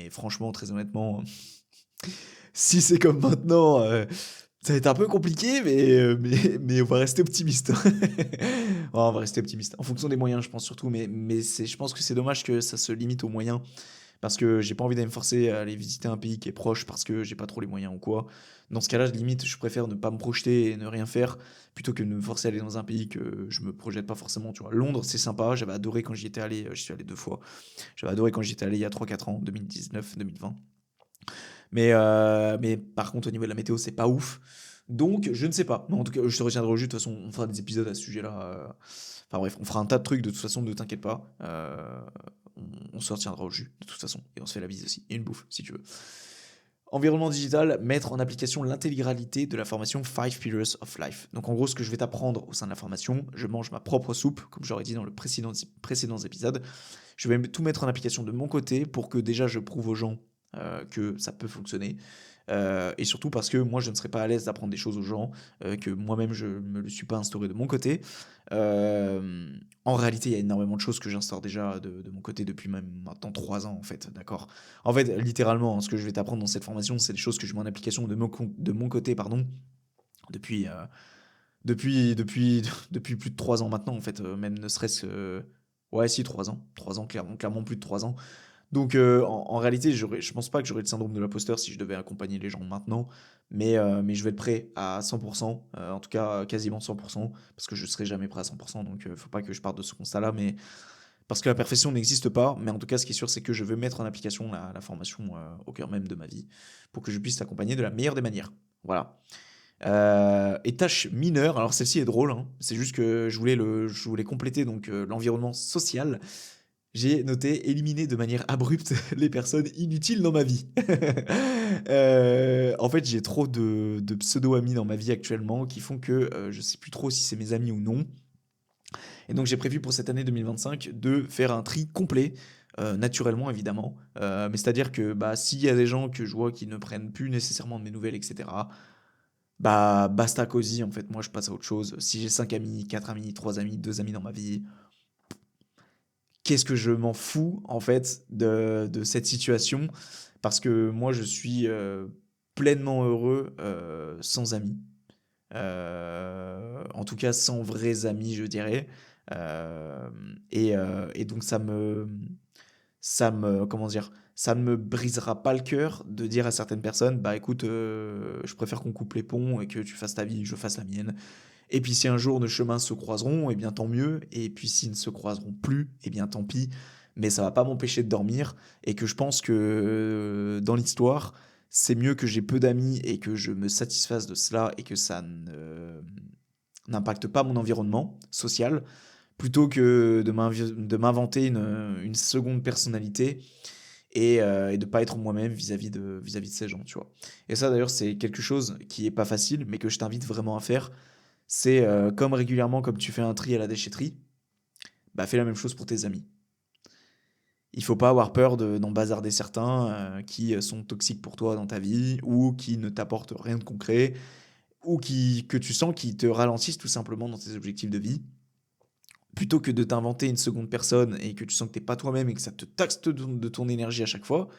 franchement, très honnêtement, si c'est comme maintenant, ça va être un peu compliqué, mais on va rester optimiste. On va rester optimiste. En fonction des moyens, je pense surtout, mais je pense que c'est dommage que ça se limite aux moyens, parce que j'ai pas envie d'aller me forcer à aller visiter un pays qui est proche parce que j'ai pas trop les moyens ou quoi. Dans ce cas-là, limite, je préfère ne pas me projeter et ne rien faire plutôt que de me forcer à aller dans un pays que je me projette pas forcément. Tu vois, Londres, c'est sympa. J'avais adoré quand j'y étais allé. J'y suis allé 2 fois. J'avais adoré quand j'y étais allé il y a 3 4 ans, 2019, 2020. Mais par contre, au niveau de la météo, c'est pas ouf. Donc, je ne sais pas. Mais en tout cas, je te retiendrai au jus. De toute façon, on fera des épisodes à ce sujet-là. Enfin bref, on fera un tas de trucs de toute façon, ne t'inquiète pas. On se retiendra au jus de toute façon. Et on se fait la bise aussi. Et une bouffe, si tu veux. Environnement digital, mettre en application l'intégralité de la formation 5 Pillars of Life. Donc en gros, ce que je vais t'apprendre au sein de la formation, je mange ma propre soupe, comme j'aurais dit dans le précédents épisodes. Je vais tout mettre en application de mon côté pour que déjà je prouve aux gens que ça peut fonctionner. Et surtout parce que moi je ne serais pas à l'aise d'apprendre des choses aux gens, que moi-même je ne me le suis pas instauré de mon côté. Euh, En réalité, il y a énormément de choses que j'instaure déjà de mon côté depuis même maintenant 3 ans en fait, d'accord. En fait, littéralement, hein, ce que je vais t'apprendre dans cette formation, c'est des choses que je mets en application de mon côté, pardon, depuis, depuis plus de 3 ans maintenant en fait, même ne serait-ce que... Ouais, si, 3 ans. 3 ans, clairement, clairement plus de 3 ans. Donc, en réalité, je pense pas que j'aurais le syndrome de l'imposteur si je devais accompagner les gens maintenant, mais je vais être prêt à 100%, en tout cas quasiment 100%, parce que je serai jamais prêt à 100%, donc faut pas que je parte de ce constat-là, mais parce que la perfection n'existe pas, mais en tout cas, ce qui est sûr, c'est que je veux mettre en application la formation au cœur même de ma vie, pour que je puisse t'accompagner de la meilleure des manières. Voilà. Et tâche mineure, alors celle-ci est drôle, hein, c'est juste que je voulais compléter donc l'environnement social. J'ai noté éliminer de manière abrupte les personnes inutiles dans ma vie. En fait, j'ai trop de pseudo-amis dans ma vie actuellement qui font que je sais plus trop si c'est mes amis ou non. Et donc, j'ai prévu pour cette année 2025 de faire un tri complet, naturellement évidemment. Mais c'est-à-dire que bah, s'il y a des gens que je vois qui ne prennent plus nécessairement de mes nouvelles, etc., bah basta cosy en fait. Moi, je passe à autre chose. Si j'ai 5 amis, 4 amis, 3 amis, 2 amis dans ma vie, qu'est-ce que je m'en fous en fait de cette situation parce que moi je suis pleinement heureux sans amis. En tout cas sans vrais amis je dirais. Et donc comment dire, ça ne me brisera pas le cœur de dire à certaines personnes, bah écoute, je préfère qu'on coupe les ponts et que tu fasses ta vie, que je fasse la mienne. Et puis si un jour nos chemins se croiseront, eh bien tant mieux. Et puis s'ils ne se croiseront plus, eh bien tant pis. Mais ça va pas m'empêcher de dormir. Et que je pense que dans l'histoire, c'est mieux que j'ai peu d'amis et que je me satisfasse de cela et que ça n'impacte pas mon environnement social, plutôt que de m'inventer une seconde personnalité et de pas être moi-même vis-à-vis de ces gens, tu vois. Et ça d'ailleurs, c'est quelque chose qui est pas facile, mais que je t'invite vraiment à faire. C'est comme régulièrement, comme tu fais un tri à la déchetterie, bah fais la même chose pour tes amis. Il faut pas avoir peur d'en bazarder certains qui sont toxiques pour toi dans ta vie ou qui ne t'apportent rien de concret ou que tu sens qui te ralentissent tout simplement dans tes objectifs de vie. Plutôt que de t'inventer une seconde personne et que tu sens que t'es pas toi-même et que ça te taxe de ton énergie à chaque fois,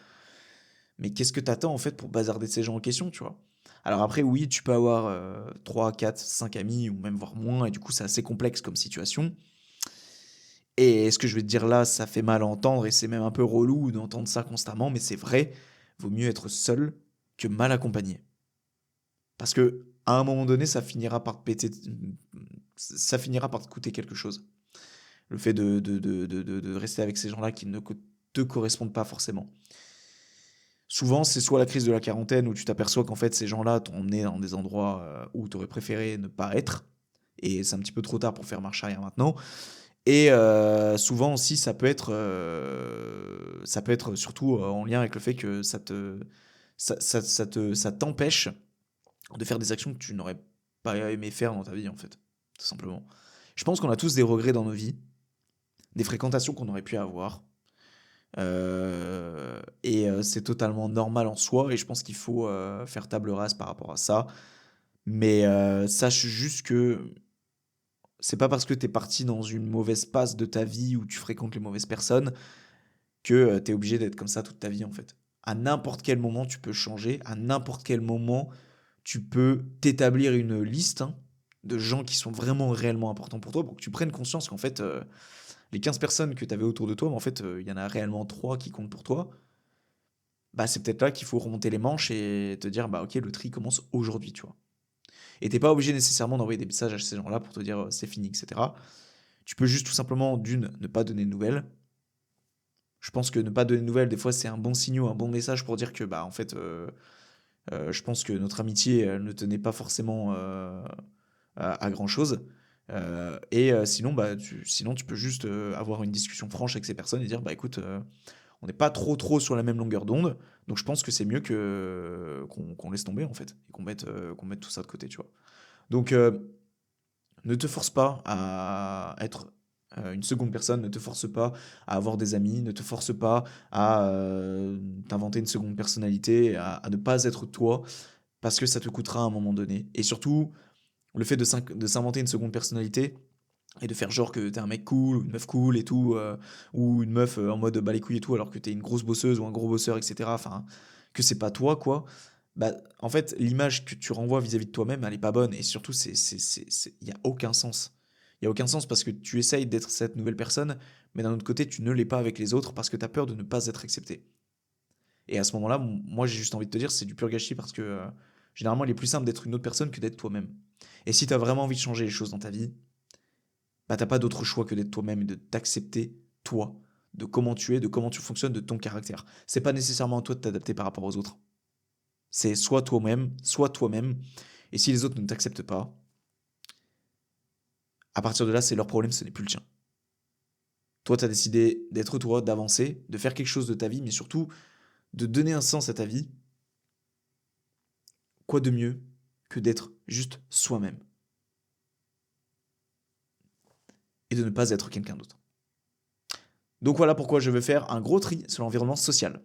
mais qu'est-ce que t'attends en fait pour bazarder ces gens en question, tu vois? Alors après, oui, tu peux avoir 3, 4, 5 amis ou même voire moins, et du coup, c'est assez complexe comme situation. Et ce que je vais te dire là, ça fait mal à entendre et c'est même un peu relou d'entendre ça constamment, mais c'est vrai, vaut mieux être seul que mal accompagné. Parce que à un moment donné, ça finira par te coûter quelque chose. Le fait de rester avec ces gens-là qui ne te correspondent pas forcément. Souvent, c'est soit la crise de la quarantaine où tu t'aperçois qu'en fait ces gens-là t'ont emmené dans des endroits où tu aurais préféré ne pas être, et c'est un petit peu trop tard pour faire marche arrière maintenant. Et souvent aussi, ça peut être surtout en lien avec le fait que ça t'empêche de faire des actions que tu n'aurais pas aimé faire dans ta vie, en fait, tout simplement. Je pense qu'on a tous des regrets dans nos vies, des fréquentations qu'on aurait pu avoir. Et c'est totalement normal en soi, et je pense qu'il faut faire table rase par rapport à ça. Mais sache juste que c'est pas parce que t'es parti dans une mauvaise passe de ta vie où tu fréquentes les mauvaises personnes que tu es obligé d'être comme ça toute ta vie en fait. À n'importe quel moment, tu peux changer, à n'importe quel moment, tu peux t'établir une liste hein, de gens qui sont vraiment réellement importants pour toi pour que tu prennes conscience qu'en fait, les 15 personnes que tu avais autour de toi, en fait, il y en a réellement 3 qui comptent pour toi. Bah, c'est peut-être là qu'il faut remonter les manches et te dire, bah ok, le tri commence aujourd'hui, tu vois. Et t'es pas obligé nécessairement d'envoyer des messages à ces gens-là pour te dire c'est fini, etc. Tu peux juste tout simplement, d'une, ne pas donner de nouvelles. Je pense que ne pas donner de nouvelles, des fois, c'est un bon signal, un bon message pour dire que, bah, en fait, je pense que notre amitié, elle ne tenait pas forcément à grand-chose. Sinon, bah, sinon, tu peux juste avoir une discussion franche avec ces personnes et dire, bah, écoute, on n'est pas trop, trop sur la même longueur d'onde, donc je pense que c'est mieux qu'on laisse tomber, en fait, et qu'on mette tout ça de côté, tu vois. Donc, ne te force pas à être une seconde personne, ne te force pas à avoir des amis, ne te force pas à t'inventer une seconde personnalité, à ne pas être toi, parce que ça te coûtera à un moment donné. Et surtout, le fait de s'inventer une seconde personnalité et de faire genre que t'es un mec cool, ou une meuf cool et tout, ou une meuf en mode bah les couilles et tout, alors que t'es une grosse bosseuse ou un gros bosseur, etc. Enfin, que c'est pas toi, quoi. Bah, en fait, l'image que tu renvoies vis-à-vis de toi-même, elle est pas bonne. Et surtout, il y a aucun sens. Il y a aucun sens parce que tu essayes d'être cette nouvelle personne, mais d'un autre côté, tu ne l'es pas avec les autres parce que tu as peur de ne pas être accepté. Et à ce moment-là, moi, j'ai juste envie de te dire, c'est du pur gâchis parce que généralement, il est plus simple d'être une autre personne que d'être toi-même. Et si tu as vraiment envie de changer les choses dans ta vie, bah, t'as pas d'autre choix que d'être toi-même et de t'accepter, toi, de comment tu es, de comment tu fonctionnes, de ton caractère. C'est pas nécessairement à toi de t'adapter par rapport aux autres. C'est soit toi-même, et si les autres ne t'acceptent pas, à partir de là, c'est leur problème, ce n'est plus le tien. Toi, tu as décidé d'être toi, d'avancer, de faire quelque chose de ta vie, mais surtout de donner un sens à ta vie. Quoi de mieux que d'être juste soi-même et de ne pas être quelqu'un d'autre. Donc voilà pourquoi je veux faire un gros tri sur l'environnement social.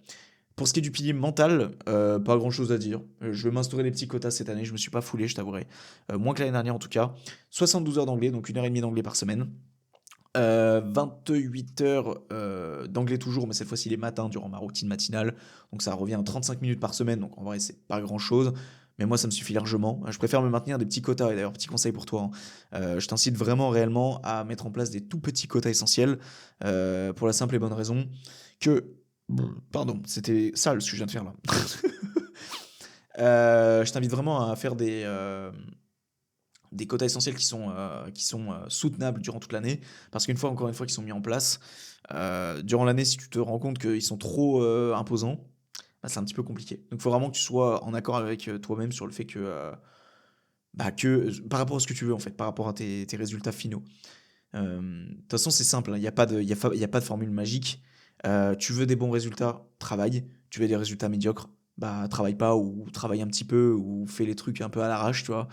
Pour ce qui est du pilier mental, pas grand chose à dire. Je vais m'instaurer des petits quotas cette année, je me suis pas foulé, je t'avouerai. Moins que l'année dernière en tout cas. 72 heures d'anglais, donc 1 heure et demie d'anglais par semaine. 28 heures d'anglais toujours, mais cette fois-ci les matins durant ma routine matinale. Donc ça revient à 35 minutes par semaine, donc en vrai c'est pas grand-chose. Mais moi ça me suffit largement. Je préfère me maintenir des petits quotas, et d'ailleurs petit conseil pour toi, hein. Je t'incite vraiment réellement à mettre en place des tout petits quotas essentiels, pour la simple et bonne raison que... Pardon, c'était ça ce que je viens de faire là. Je t'invite vraiment à faire des quotas essentiels qui sont soutenables durant toute l'année. Parce qu'une fois, encore une fois, qu'ils sont mis en place, durant l'année, si tu te rends compte qu'ils sont trop imposants, bah, c'est un petit peu compliqué. Donc il faut vraiment que tu sois en accord avec toi-même sur le fait que par rapport à ce que tu veux, en fait, par rapport à tes résultats finaux. De toute façon, c'est simple, hein, il n'y a pas de, il y a pas de formule magique. Tu veux des bons résultats, travaille. Tu veux des résultats médiocres, bah travaille pas ou travaille un petit peu ou fais les trucs un peu à l'arrache, tu vois.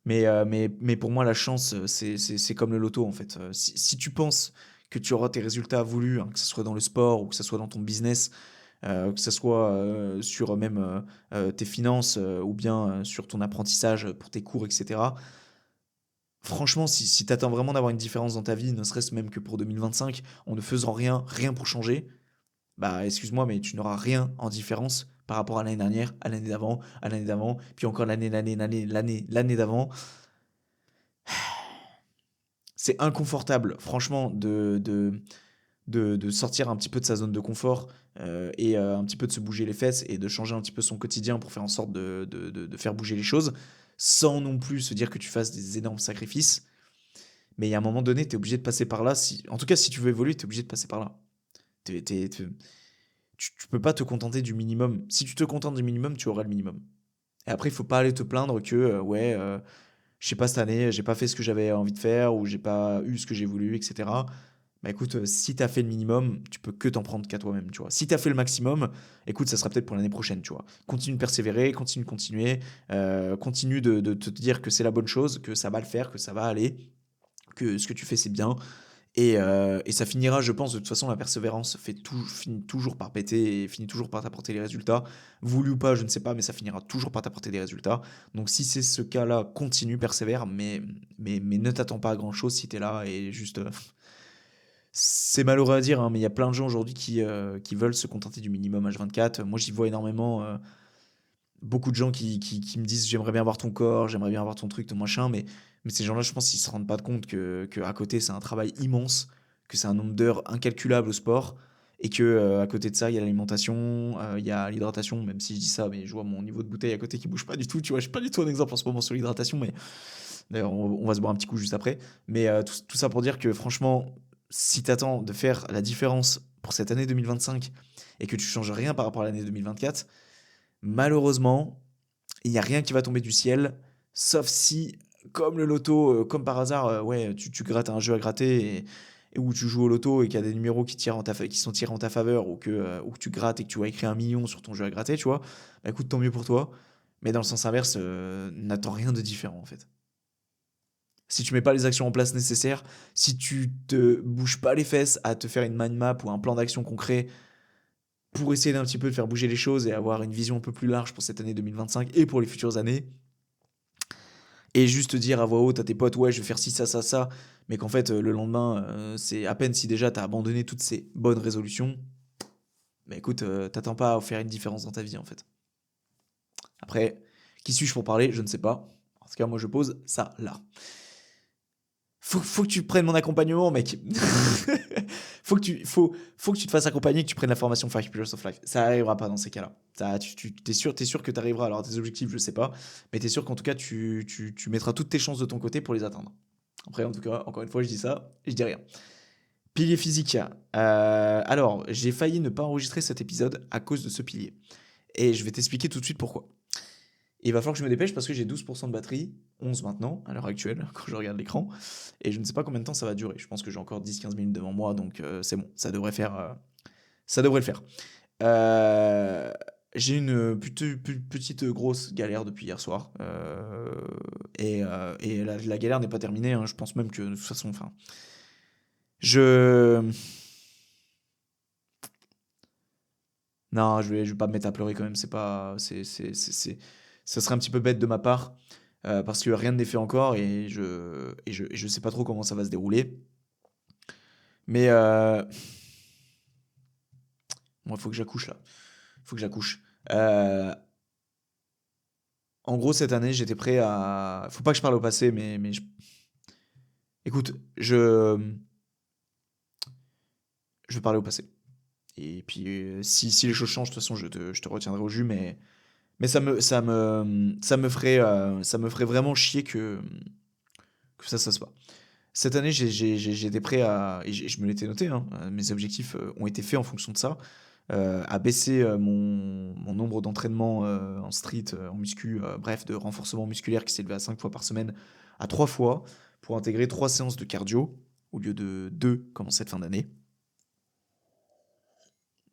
Mais pour moi, la chance, c'est comme le loto, en fait. Si tu penses que tu auras tes résultats voulus, hein, que ce soit dans le sport ou que ce soit dans ton business, que ce soit sur même tes finances ou bien sur ton apprentissage pour tes cours, etc. Franchement, si tu attends vraiment d'avoir une différence dans ta vie, ne serait-ce même que pour 2025, en ne faisant rien, rien pour changer, bah excuse-moi, mais tu n'auras rien en différence par rapport à l'année dernière, à l'année d'avant, puis encore l'année d'avant. C'est inconfortable, franchement, de sortir un petit peu de sa zone de confort et un petit peu de se bouger les fesses et de changer un petit peu son quotidien pour faire en sorte de faire bouger les choses, sans non plus se dire que tu fasses des énormes sacrifices. Mais il y a un moment donné, tu es obligé de passer par là. En tout cas, si tu veux évoluer, tu es obligé de passer par là. Tu peux pas te contenter du minimum. Si tu te contentes du minimum, tu auras le minimum. Et après, il faut pas aller te plaindre que, ouais, je sais pas, cette année, j'ai pas fait ce que j'avais envie de faire ou j'ai pas eu ce que j'ai voulu, etc. Bah écoute, si t'as fait le minimum, tu peux que t'en prendre qu'à toi-même, tu vois. Si t'as fait le maximum, écoute, ça sera peut-être pour l'année prochaine, tu vois. Continue de persévérer, continue de continuer, continue de te dire que c'est la bonne chose, que ça va le faire, que ça va aller, que ce que tu fais c'est bien. Et ça finira, je pense, de toute façon, la persévérance finit toujours par péter et finit toujours par t'apporter les résultats. Voulu ou pas, je ne sais pas, mais ça finira toujours par t'apporter des résultats. Donc si c'est ce cas-là, continue, persévère, mais ne t'attends pas à grand-chose si t'es là et juste... c'est malheureux à dire, hein, mais il y a plein de gens aujourd'hui qui veulent se contenter du minimum H24. Moi, j'y vois énormément. Beaucoup de gens qui me disent j'aimerais bien avoir ton corps, j'aimerais bien avoir ton truc, ton machin, mais ces gens-là, je pense qu'ils se rendent pas compte que à côté, c'est un travail immense, que c'est un nombre d'heures incalculable au sport, et que à côté de ça, il y a l'alimentation, il y a l'hydratation, même si je dis ça, mais je vois mon niveau de bouteille à côté qui bouge pas du tout, tu vois, je suis pas du tout un exemple en ce moment sur l'hydratation, mais d'ailleurs, on va se boire un petit coup juste après. Mais tout ça pour dire que franchement, si t'attends de faire la différence pour cette année 2025 et que tu changes rien par rapport à l'année 2024, malheureusement, il n'y a rien qui va tomber du ciel, sauf si, comme le loto, comme par hasard, ouais, tu grattes un jeu à gratter et où tu joues au loto et qu'il y a des numéros qui sont tirés en ta faveur ou que tu grattes et que tu vois écrit 1 million sur ton jeu à gratter, tu vois, bah écoute, tant mieux pour toi. Mais dans le sens inverse, n'attends rien de différent en fait. Si tu mets pas les actions en place nécessaires, si tu te bouges pas les fesses à te faire une mind map ou un plan d'action concret pour essayer d'un petit peu de faire bouger les choses et avoir une vision un peu plus large pour cette année 2025 et pour les futures années, et juste dire à voix haute à tes potes, ouais, je vais faire ci, ça, ça, ça, mais qu'en fait, le lendemain, c'est à peine si déjà t'as abandonné toutes ces bonnes résolutions, bah écoute, t'attends pas à faire une différence dans ta vie en fait. Après, qui suis-je pour parler? Je ne sais pas. En tout cas, moi je pose ça là. faut que tu prennes mon accompagnement, mec. Faut que tu te fasses accompagner, que tu prennes la formation 5 Pillars of Life. Ça arrivera pas dans ces cas-là. T'es sûr que tu arriveras. Alors, tes objectifs, je sais pas. Mais t'es sûr qu'en tout cas, tu mettras toutes tes chances de ton côté pour les atteindre. Après, en tout cas, encore une fois, je dis ça, je dis rien. Pilier physique. Alors, j'ai failli ne pas enregistrer cet épisode à cause de ce pilier. Et je vais t'expliquer tout de suite pourquoi. Il va falloir que je me dépêche parce que j'ai 12% de batterie, 11 maintenant, à l'heure actuelle, quand je regarde l'écran. Et je ne sais pas combien de temps ça va durer. Je pense que j'ai encore 10-15 minutes devant moi, donc c'est bon, ça devrait faire. Ça devrait le faire. Euh, j'ai une petite grosse galère depuis hier soir. Et la galère n'est pas terminée, hein. Je pense même que de toute façon, enfin. Je. Non, je vais pas me mettre à pleurer quand même. C'est pas. Ça serait un petit peu bête de ma part. Parce que rien n'est fait encore et je sais pas trop comment ça va se dérouler. Mais moi, il faut que j'accouche là. Il faut que j'accouche. Euh, En gros, cette année, j'étais prêt à. Faut pas que je parle au passé, écoute, je vais parler au passé. Et puis, si les choses changent, de toute façon, je te retiendrai au jus, mais ça me ferait vraiment chier que ça se passe pas. Cette année, j'étais prêt à. Et je me l'étais noté, hein, mes objectifs ont été faits en fonction de ça. À baisser mon nombre d'entraînements en street, en muscu, bref, de renforcement musculaire qui s'élevait à 5 fois par semaine à 3 fois pour intégrer 3 séances de cardio au lieu de 2 comme en cette fin d'année.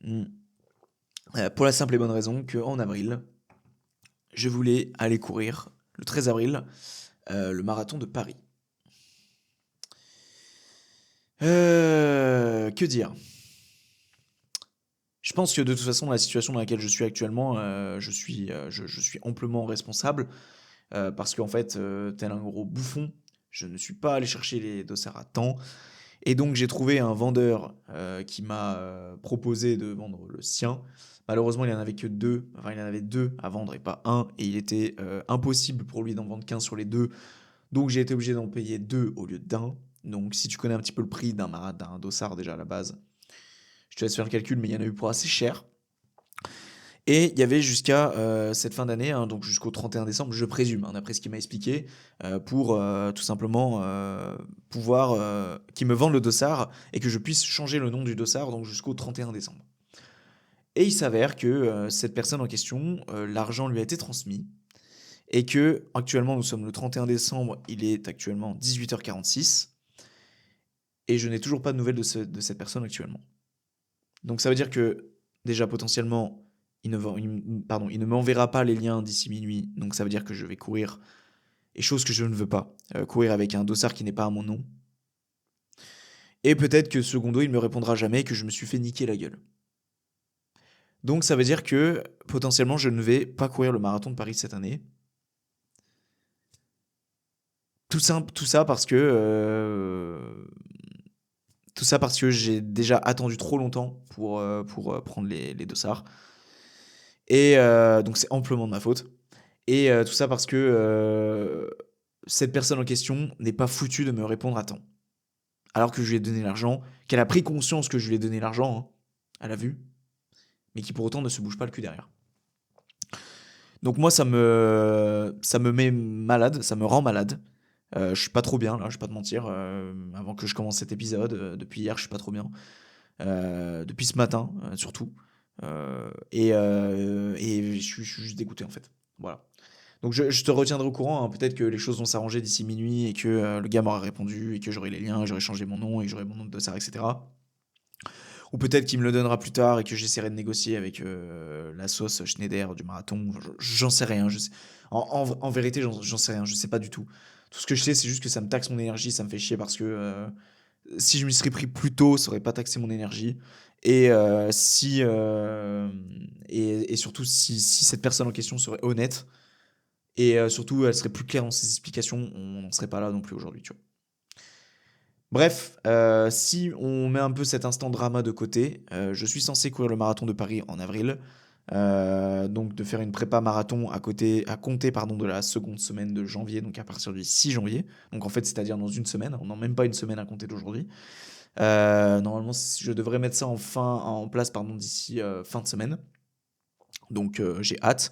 Mm. Pour la simple et bonne raison qu'en avril, je voulais aller courir le 13 avril le marathon de Paris. Que dire? Je pense que de toute façon, la situation dans laquelle je suis actuellement, je suis amplement responsable. Parce qu'en fait, tel un gros bouffon, je ne suis pas allé chercher les dossards à temps. Et donc, j'ai trouvé un vendeur qui m'a proposé de vendre le sien. Malheureusement, il n'y en avait que deux. Enfin, il en avait deux à vendre et pas un. Et il était impossible pour lui d'en vendre qu'un sur les deux. Donc, j'ai été obligé d'en payer deux au lieu d'un. Donc, si tu connais un petit peu le prix d'un dossard déjà à la base, je te laisse faire le calcul, mais il y en a eu pour assez cher. Et il y avait jusqu'à cette fin d'année, hein, donc jusqu'au 31 décembre, je présume, hein, d'après ce qu'il m'a expliqué, pour tout simplement pouvoir qu'il me vende le dossard et que je puisse changer le nom du dossard donc jusqu'au 31 décembre. Et il s'avère que cette personne en question, l'argent lui a été transmis et que actuellement nous sommes le 31 décembre, il est actuellement 18h46 et je n'ai toujours pas de nouvelles de cette personne actuellement. Donc ça veut dire que déjà potentiellement, il ne m'enverra pas les liens d'ici minuit. Donc ça veut dire que je vais courir, et chose que je ne veux pas, courir avec un dossard qui n'est pas à mon nom. Et peut-être que secondo, il me répondra jamais et que je me suis fait niquer la gueule. Donc ça veut dire que potentiellement, je ne vais pas courir le marathon de Paris cette année. Tout ça parce que j'ai déjà attendu trop longtemps pour prendre les dossards. Et donc c'est amplement de ma faute. Et tout ça parce que cette personne en question n'est pas foutue de me répondre à temps. Alors que je lui ai donné l'argent, qu'elle a pris conscience que je lui ai donné l'argent, hein, elle a vu, mais qui pour autant ne se bouge pas le cul derrière. Donc moi ça me met malade, ça me rend malade. Je suis pas trop bien là, je vais pas te mentir. Avant que je commence cet épisode, depuis hier je suis pas trop bien. Depuis ce matin surtout. Et je suis juste dégoûté en fait. Voilà. Donc je te retiendrai au courant, hein. Peut-être que les choses vont s'arranger d'ici minuit et que le gars m'aura répondu et que j'aurai les liens, j'aurai changé mon nom et que j'aurai mon nom de dossard, etc. Ou peut-être qu'il me le donnera plus tard et que j'essaierai de négocier avec la sauce Schneider du marathon. J'en sais rien. En vérité, j'en sais rien. Je sais pas du tout. Tout ce que je sais, c'est juste que ça me taxe mon énergie, ça me fait chier parce que si je m'y serais pris plus tôt, ça aurait pas taxé mon énergie. Et, et surtout, si cette personne en question serait honnête, et surtout, elle serait plus claire dans ses explications, on n'en serait pas là non plus aujourd'hui, tu vois. Bref, si on met un peu cet instant drama de côté, je suis censé courir le marathon de Paris en avril. Donc de faire une prépa marathon à compter pardon, de la seconde semaine de janvier, donc à partir du 6 janvier. Donc en fait, c'est-à-dire dans une semaine, on n'a même pas une semaine à compter d'aujourd'hui. Normalement, je devrais mettre ça en place pardon, d'ici fin de semaine. Donc j'ai hâte.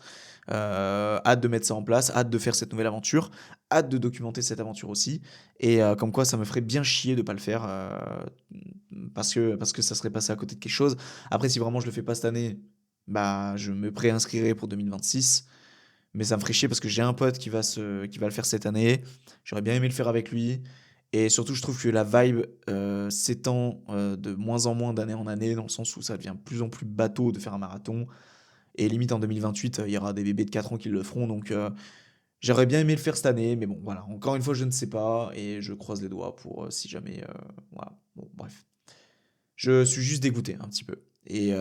Hâte de mettre ça en place, hâte de faire cette nouvelle aventure, hâte de documenter cette aventure aussi. Et comme quoi, ça me ferait bien chier de pas le faire parce que ça serait passé à côté de quelque chose. Après, si vraiment je le fais pas cette année, bah je me préinscrirai pour 2026. Mais ça me ferait chier parce que j'ai un pote qui va le faire cette année. J'aurais bien aimé le faire avec lui. Et surtout, je trouve que la vibe s'étend de moins en moins d'année en année, dans le sens où ça devient de plus en plus bateau de faire un marathon. Et limite en 2028, il y aura des bébés de 4 ans qui le feront. Donc j'aurais bien aimé le faire cette année. Mais bon, voilà. Encore une fois, je ne sais pas. Et je croise les doigts pour si jamais. Voilà. Bon, bref. Je suis juste dégoûté un petit peu. Et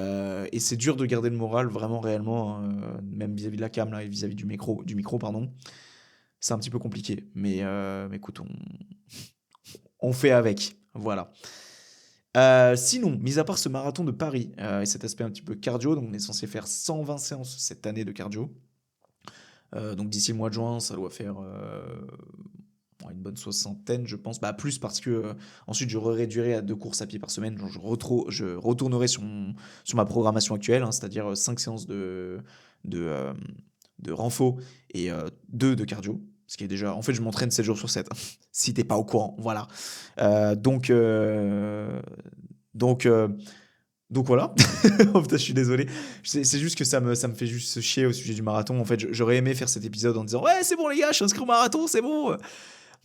c'est dur de garder le moral vraiment réellement, même vis-à-vis de la cam là, et vis-à-vis du micro pardon. C'est un petit peu compliqué. Mais écoute, on fait avec. Voilà. Sinon, mis à part ce marathon de Paris et cet aspect un petit peu cardio, donc on est censé faire 120 séances cette année de cardio. Donc d'ici le mois de juin, ça doit faire ouais, une bonne soixantaine, je pense. Bah plus parce que ensuite je réduirai à 2 courses à pied par semaine. Donc, je retournerai sur ma programmation actuelle, hein, c'est-à-dire 5 séances de, euh, de renfo et 2 de cardio. Ce qui est déjà. En fait, je m'entraîne 7 jours sur 7. Si t'es pas au courant, voilà. Euh, donc, euh, donc, euh, donc voilà. Oh putain, je suis désolé. C'est juste que ça me fait juste chier au sujet du marathon. En fait, j'aurais aimé faire cet épisode en disant ouais, c'est bon les gars, je suis inscrit au marathon, c'est bon.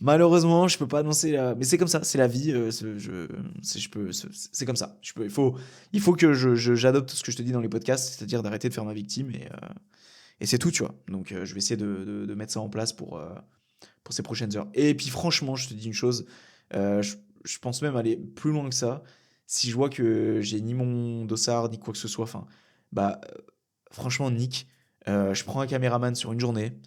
Malheureusement, je peux pas annoncer. Mais c'est comme ça, c'est la vie. C'est comme ça. Il faut que j'adopte ce que je te dis dans les podcasts, c'est-à-dire d'arrêter de faire ma victime et c'est tout, tu vois. Donc, je vais essayer de mettre ça en place pour ces prochaines heures. Et puis, franchement, je te dis une chose. Je pense même aller plus loin que ça. Si je vois que j'ai ni mon dossard ni quoi que ce soit, enfin, bah, franchement, Nick, je prends un caméraman sur une journée,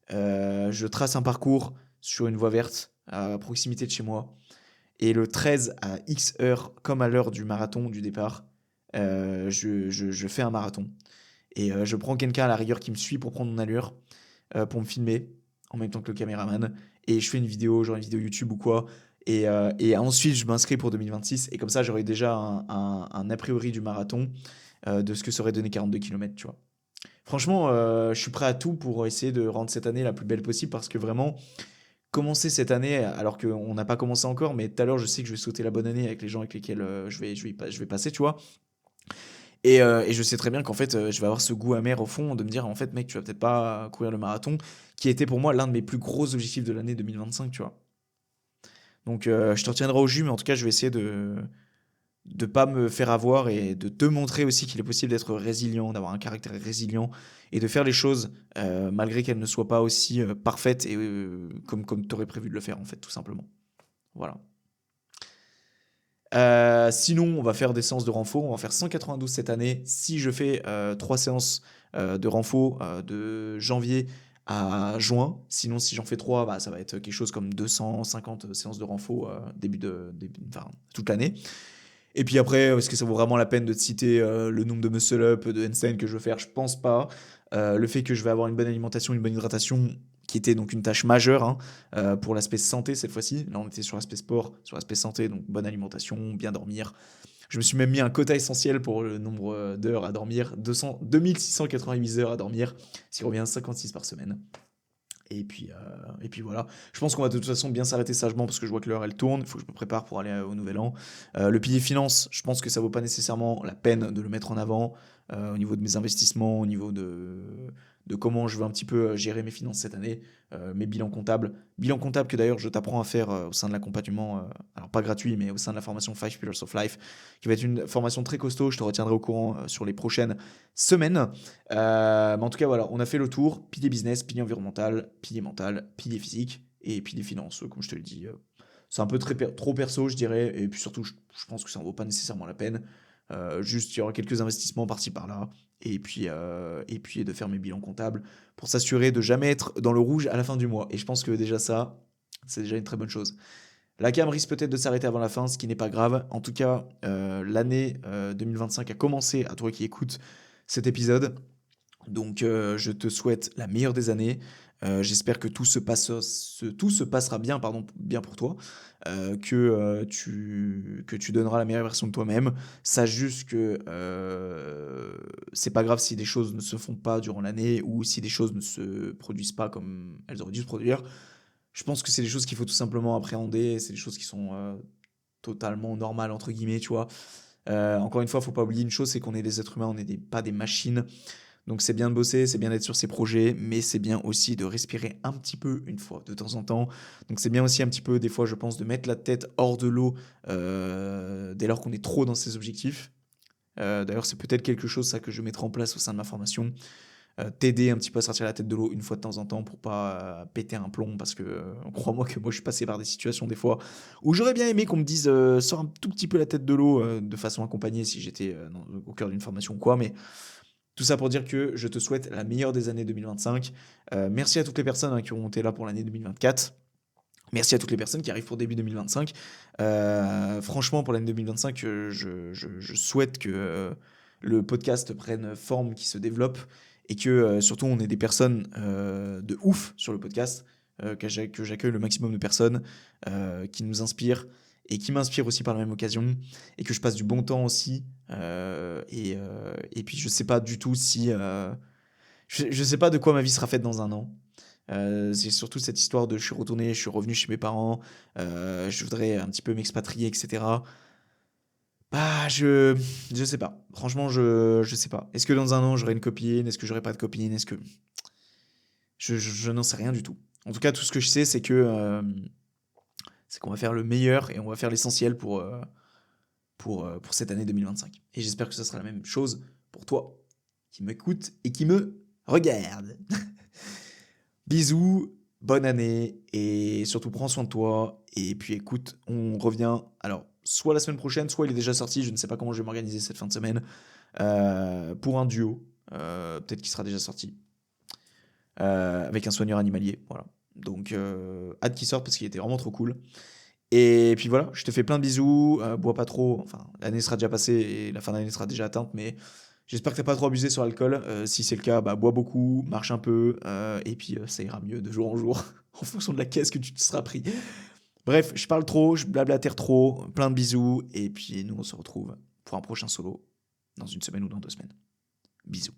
je trace un parcours sur une voie verte à proximité de chez moi, et le 13 à X heures, comme à l'heure du marathon du départ, je fais un marathon. Et je prends quelqu'un à la rigueur qui me suit pour prendre mon allure, pour me filmer en même temps que le caméraman. Et je fais une vidéo, genre une vidéo YouTube ou quoi. Et ensuite, je m'inscris pour 2026. Et comme ça, j'aurai déjà un a priori du marathon, de ce que ça aurait donné 42 km, tu vois. Franchement, je suis prêt à tout pour essayer de rendre cette année la plus belle possible parce que vraiment, commencer cette année, alors qu'on n'a pas commencé encore, mais tout à l'heure, je sais que je vais souhaiter la bonne année avec les gens avec lesquels je vais passer, tu vois. Et je sais très bien qu'en fait, je vais avoir ce goût amer au fond de me dire, en fait, mec, tu vas peut-être pas courir le marathon, qui était pour moi l'un de mes plus gros objectifs de l'année 2025, tu vois. Donc, je te retiendrai au jus, mais en tout cas, je vais essayer de pas me faire avoir et de te montrer aussi qu'il est possible d'être résilient, d'avoir un caractère résilient et de faire les choses malgré qu'elles ne soient pas aussi parfaites et comme tu aurais prévu de le faire, en fait, tout simplement. Voilà. Sinon, on va faire des séances de renfo. On va faire 192 cette année. Si je fais 3 séances de renfo de janvier à juin, sinon si j'en fais 3, bah, ça va être quelque chose comme 250 séances de renfo enfin, toute l'année. Et puis après, est-ce que ça vaut vraiment la peine de te citer le nombre de muscle-up, de handstand que je veux faire? Je pense pas. Le fait que je vais avoir une bonne alimentation, une bonne hydratation, qui était donc une tâche majeure hein, pour l'aspect santé cette fois-ci. Là, on était sur l'aspect sport, sur l'aspect santé, donc bonne alimentation, bien dormir. Je me suis même mis un quota essentiel pour le nombre d'heures à dormir, 2688 heures à dormir, ce qui revient à 56 par semaine. Et puis voilà. Je pense qu'on va de toute façon bien s'arrêter sagement parce que je vois que l'heure elle tourne. Il faut que je me prépare pour aller au nouvel an. Le pilier finance, je pense que ça vaut pas nécessairement la peine de le mettre en avant au niveau de mes investissements, au niveau de comment je veux un petit peu gérer mes finances cette année, mes bilans comptables. Bilan comptable que d'ailleurs je t'apprends à faire au sein de l'accompagnement, alors pas gratuit, mais au sein de la formation 5 Pillars of Life, qui va être une formation très costaud. Je te retiendrai au courant sur les prochaines semaines. Mais en tout cas, voilà, on a fait le tour. Pilier business, pilier environnemental, pilier mental, pilier physique et pilier finance, comme je te le dis. C'est un peu trop perso, je dirais. Et puis surtout, je pense que ça en vaut pas nécessairement la peine. Juste, il y aura quelques investissements par-ci par-là. Et puis de faire mes bilans comptables pour s'assurer de jamais être dans le rouge à la fin du mois. Et je pense que déjà ça, c'est déjà une très bonne chose. La cam risque peut-être de s'arrêter avant la fin, ce qui n'est pas grave. En tout cas, l'année 2025 a commencé à toi qui écoutes cet épisode. Donc, je te souhaite la meilleure des années. J'espère que tout se passera bien, pardon, bien pour toi, que tu donneras la meilleure version de toi-même. Sache juste que c'est pas grave si des choses ne se font pas durant l'année ou si des choses ne se produisent pas comme elles auraient dû se produire. Je pense que c'est des choses qu'il faut tout simplement appréhender. C'est des choses qui sont totalement normales, entre guillemets, tu vois. Encore une fois, faut pas oublier une chose, c'est qu'on est des êtres humains, on n'est pas des machines. Donc c'est bien de bosser, c'est bien d'être sur ses projets, mais c'est bien aussi de respirer un petit peu une fois de temps en temps. Donc c'est bien aussi un petit peu des fois je pense de mettre la tête hors de l'eau dès lors qu'on est trop dans ses objectifs. D'ailleurs c'est peut-être quelque chose ça que je mettrai en place au sein de ma formation. T'aider un petit peu à sortir la tête de l'eau une fois de temps en temps pour pas péter un plomb parce que crois-moi que moi je suis passé par des situations des fois où j'aurais bien aimé qu'on me dise sors un tout petit peu la tête de l'eau de façon accompagnée si j'étais au cœur d'une formation ou quoi, mais tout ça pour dire que je te souhaite la meilleure des années 2025. Merci à toutes les personnes qui ont été là pour l'année 2024. Merci à toutes les personnes qui arrivent pour début 2025. Franchement, pour l'année 2025, je souhaite que le podcast prenne forme, qui se développe et que surtout on ait des personnes de ouf sur le podcast, que j'accueille le maximum de personnes qui nous inspirent et qui m'inspirent aussi par la même occasion et que je passe du bon temps aussi. Et puis je sais pas du tout si... je sais pas de quoi ma vie sera faite dans un an. C'est surtout cette histoire de je suis retourné, je suis revenu chez mes parents, je voudrais un petit peu m'expatrier, etc. Bah, je sais pas. Franchement, je sais pas. Est-ce que dans un an, j'aurai une copine? Est-ce que j'aurai pas de copine? Est-ce que... Je n'en sais rien du tout. En tout cas, tout ce que je sais, c'est qu'on va faire le meilleur et on va faire l'essentiel pour cette année 2025. Et j'espère que ce sera la même chose pour toi qui m'écoute et qui me regarde. Bisous, bonne année et surtout prends soin de toi. Et puis écoute, on revient alors soit la semaine prochaine, soit il est déjà sorti. Je ne sais pas comment je vais m'organiser cette fin de semaine pour un duo. Peut-être qu'il sera déjà sorti avec un soigneur animalier. Voilà. Donc hâte qu'il sorte parce qu'il était vraiment trop cool. Et puis voilà, je te fais plein de bisous. Bois pas trop. Enfin, l'année sera déjà passée et la fin d'année sera déjà atteinte, mais j'espère que t'as pas trop abusé sur l'alcool. Si c'est le cas, bah, bois beaucoup, marche un peu, et puis ça ira mieux de jour en jour, en fonction de la caisse que tu te seras pris. Bref, je parle trop, je blablatère trop, plein de bisous, et puis nous on se retrouve pour un prochain solo dans une semaine ou dans 2 semaines. Bisous.